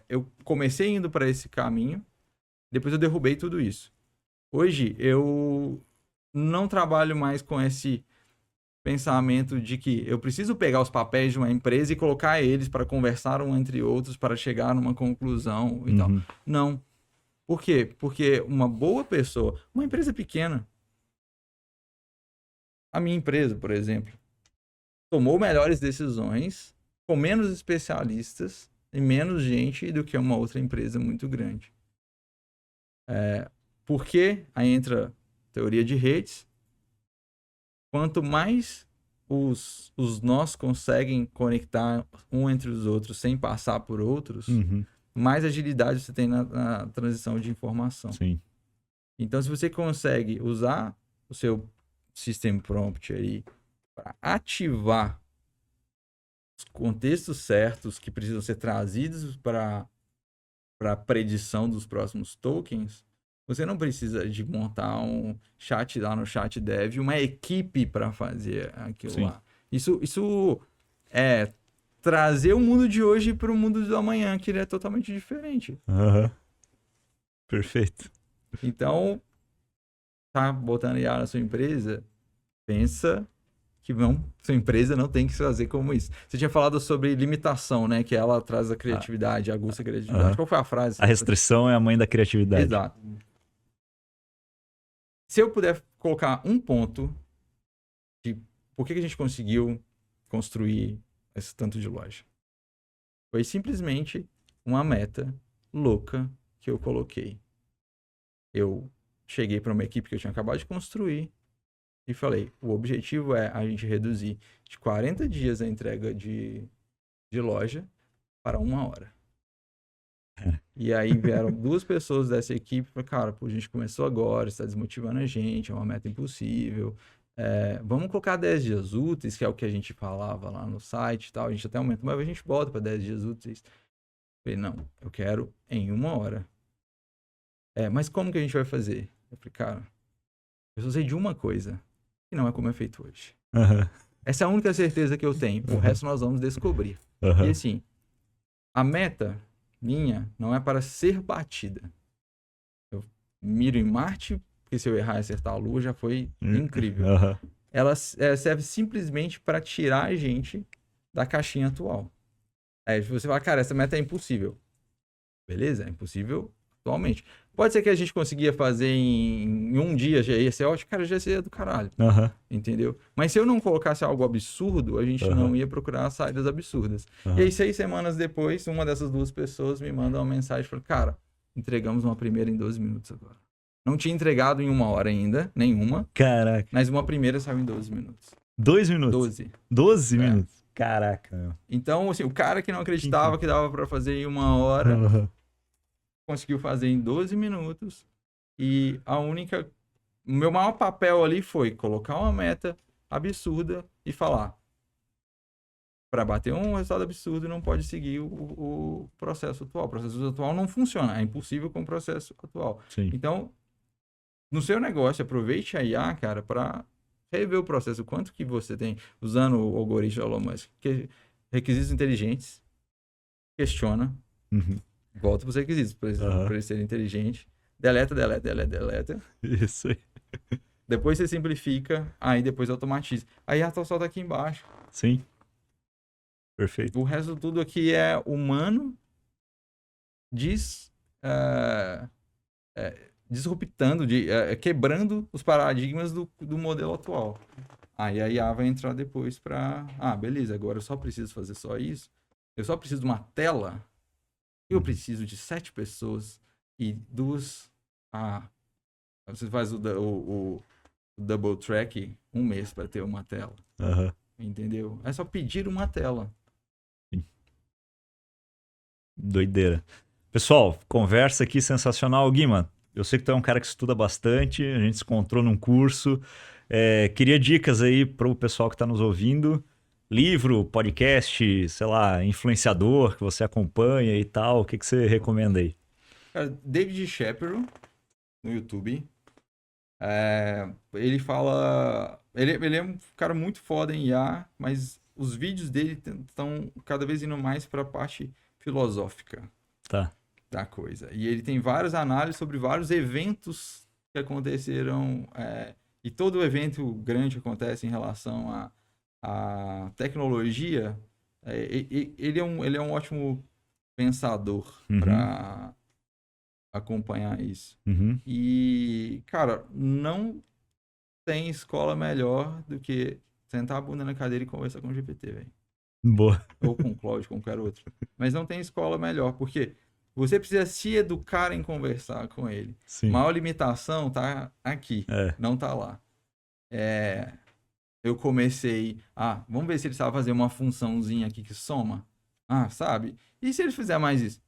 Eu comecei indo para esse caminho, depois eu derrubei tudo isso. Hoje eu não trabalho mais com esse pensamento de que eu preciso pegar os papéis de uma empresa e colocar eles para conversar um entre outros para chegar numa conclusão e tal. Não. Por quê? Porque uma boa pessoa, uma empresa pequena, a minha empresa, por exemplo, tomou melhores decisões com menos especialistas e menos gente do que uma outra empresa muito grande. Porque aí entra teoria de redes. Quanto mais os nós conseguem conectar um entre os outros sem passar por outros, mais agilidade você tem na transição de informação. Sim. Então, se você consegue usar o seu System Prompt aí para ativar os contextos certos que precisam ser trazidos para a predição dos próximos tokens, você não precisa de montar um chat lá no chat dev, uma equipe para fazer aquilo lá. Isso é trazer o mundo de hoje para o mundo do amanhã, que ele é totalmente diferente. Perfeito. Então, tá botando IA na sua empresa, pensa que sua empresa não tem que se fazer como isso. Você tinha falado sobre limitação, né? Que ela traz a criatividade, aguça a criatividade. Qual foi a frase? A restrição é a mãe da criatividade. Exato. Se eu puder colocar um ponto de por que a gente conseguiu construir esse tanto de loja, foi simplesmente uma meta louca que eu coloquei. Eu cheguei para uma equipe que eu tinha acabado de construir e falei, o objetivo é a gente reduzir de 40 dias a entrega de loja para 1 hora. E aí vieram 2 pessoas dessa equipe e falaram, cara, a gente começou agora, está desmotivando a gente, é uma meta impossível. Vamos colocar 10 dias úteis, que é o que a gente falava lá no site e tal. A gente até aumenta, mas a gente bota para 10 dias úteis. Eu falei, não, eu quero em 1 hora. Mas como que a gente vai fazer? Eu falei, cara, eu só sei de uma coisa, que não é como é feito hoje. Essa é a única certeza que eu tenho. O resto nós vamos descobrir. E assim, a meta minha não é para ser batida. Eu miro em Marte, porque se eu errar e acertar a Lua já foi incrível. Ela serve simplesmente para tirar a gente da caixinha atual. Aí você fala, cara, essa meta é impossível. Beleza, é impossível atualmente. Pode ser que a gente conseguia fazer em 1 dia, já ia ser ótimo, cara, já ia ser do caralho. Entendeu? Mas se eu não colocasse algo absurdo, a gente não ia procurar saídas absurdas. E aí, 6 semanas depois, uma dessas 2 pessoas me manda uma mensagem e fala, cara, entregamos uma primeira em 12 minutos agora. Não tinha entregado em 1 hora ainda, nenhuma. Caraca. Mas uma primeira saiu em 12 minutos. 2 minutos? 12. 12 minutos? Caraca. Então, assim, o cara que não acreditava que dava pra fazer em 1 hora, conseguiu fazer em 12 minutos. E o meu maior papel ali foi colocar uma meta absurda e falar, para bater um resultado absurdo não pode seguir o processo atual. O processo atual não funciona, é impossível com o processo atual. Sim. Então, no seu negócio, aproveite a IA, cara, para rever o processo. Quanto que você tem usando o algoritmo Elon Musk? Requisitos inteligentes, questiona, volta para os requisitos, para ele ser inteligente, deleta. Isso aí. Depois você simplifica, aí depois automatiza. Aí a só tá aqui embaixo. Sim. Perfeito. O resto tudo aqui é humano, disruptando, quebrando os paradigmas do modelo atual. Aí a IA vai entrar depois para... beleza, agora eu só preciso fazer só isso. Eu só preciso de uma tela. Eu preciso de 7 pessoas e 2... você faz o double track 1 mês para ter uma tela. Entendeu? É só pedir uma tela. Sim. Doideira. Pessoal, conversa aqui sensacional. Guima, eu sei que tu é um cara que estuda bastante, a gente se encontrou num curso. Queria dicas aí para o pessoal que está nos ouvindo. Livro, podcast, sei lá, influenciador que você acompanha e tal. O que você recomenda aí? Cara, David Shapiro, no YouTube. Ele fala. Ele é um cara muito foda em IA, mas os vídeos dele estão cada vez indo mais para a parte filosófica Tá. da coisa. E ele tem várias análises sobre vários eventos que aconteceram. E todo evento grande que acontece em relação à tecnologia, ele é um ótimo pensador Uhum, para acompanhar isso. uhum. E, cara, não tem escola melhor do que sentar a bunda na cadeira e conversar com o GPT, velho. Boa. Ou com o Claude, com qualquer outro. Mas não tem escola melhor, porque você precisa se educar em conversar com ele. Sim. Maior limitação tá aqui, não tá lá. Eu comecei, vamos ver se ele sabe fazer uma funçãozinha aqui que soma. Sabe? E se ele fizer mais isso?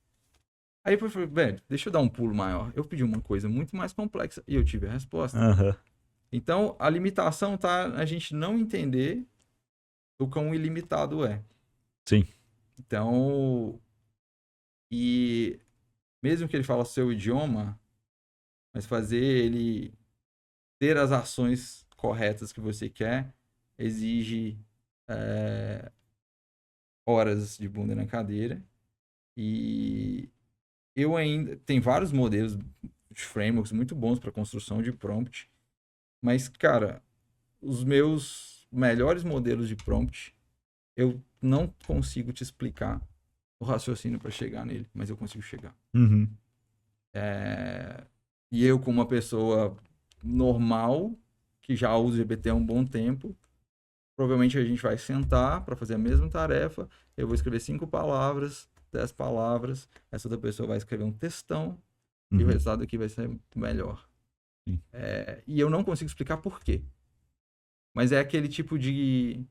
Aí eu falei, velho, deixa eu dar um pulo maior. Eu pedi uma coisa muito mais complexa e eu tive a resposta. Uhum. Então, a limitação tá a gente não entender o quão ilimitado é. Sim. Então, e mesmo que ele fale seu idioma, mas fazer ele ter as ações corretas que você quer, exige horas de bunda na cadeira. E eu ainda... Tem vários modelos de frameworks muito bons para construção de prompt. Mas, cara, os meus melhores modelos de prompt, eu não consigo te explicar o raciocínio para chegar nele, mas eu consigo chegar. Uhum. E eu, como uma pessoa normal, que já usa o GPT há um bom tempo, provavelmente a gente vai sentar para fazer a mesma tarefa, eu vou escrever 5 palavras, 10 palavras, essa outra pessoa vai escrever um textão, e o resultado aqui vai ser melhor. E eu não consigo explicar por quê. Mas é aquele tipo de...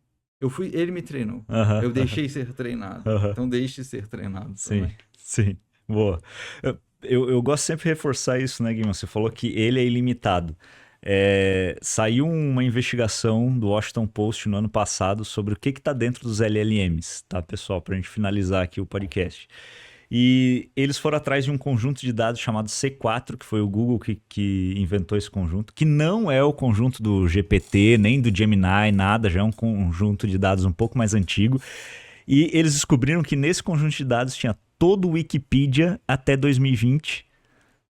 Ele me treinou. Eu deixei ser treinado. Então deixe ser treinado. Sim, também. sim. Boa. Eu gosto sempre de reforçar isso, né, Guilherme? Você falou que ele é ilimitado. Saiu uma investigação do Washington Post no ano passado sobre o que está dentro dos LLMs, tá, pessoal? Para a gente finalizar aqui o podcast. E eles foram atrás de um conjunto de dados chamado C4, que foi o Google que inventou esse conjunto, que não é o conjunto do GPT, nem do Gemini, nada, já é um conjunto de dados um pouco mais antigo. E eles descobriram que nesse conjunto de dados tinha todo o Wikipedia até 2020,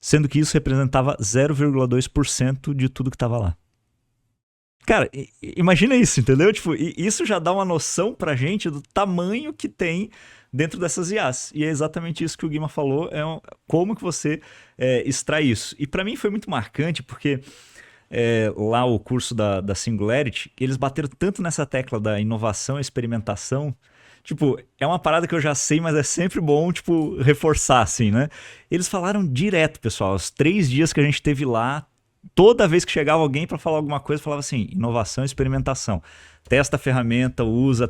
sendo que isso representava 0,2% de tudo que estava lá. Cara, imagina isso, entendeu? Tipo, isso já dá uma noção pra gente do tamanho que tem dentro dessas IAs. E é exatamente isso que o Guima falou, como que você extrai isso. E pra mim foi muito marcante, porque lá o curso da Singularity, eles bateram tanto nessa tecla da inovação e experimentação. Tipo, é uma parada que eu já sei, mas é sempre bom, tipo, reforçar, assim, né? Eles falaram direto, pessoal, os 3 dias que a gente teve lá, toda vez que chegava alguém para falar alguma coisa, falava assim, inovação e experimentação. Testa a ferramenta, usa,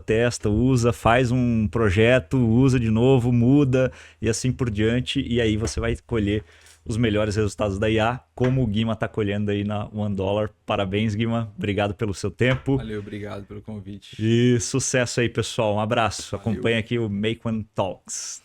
faz um projeto, usa de novo, muda e assim por diante. E aí você vai colher os melhores resultados da IA, como o Guima está colhendo aí na $1. Parabéns, Guima. Obrigado pelo seu tempo. Valeu, obrigado pelo convite. E sucesso aí, pessoal. Um abraço. Valeu. Acompanhe aqui o Make One Talks.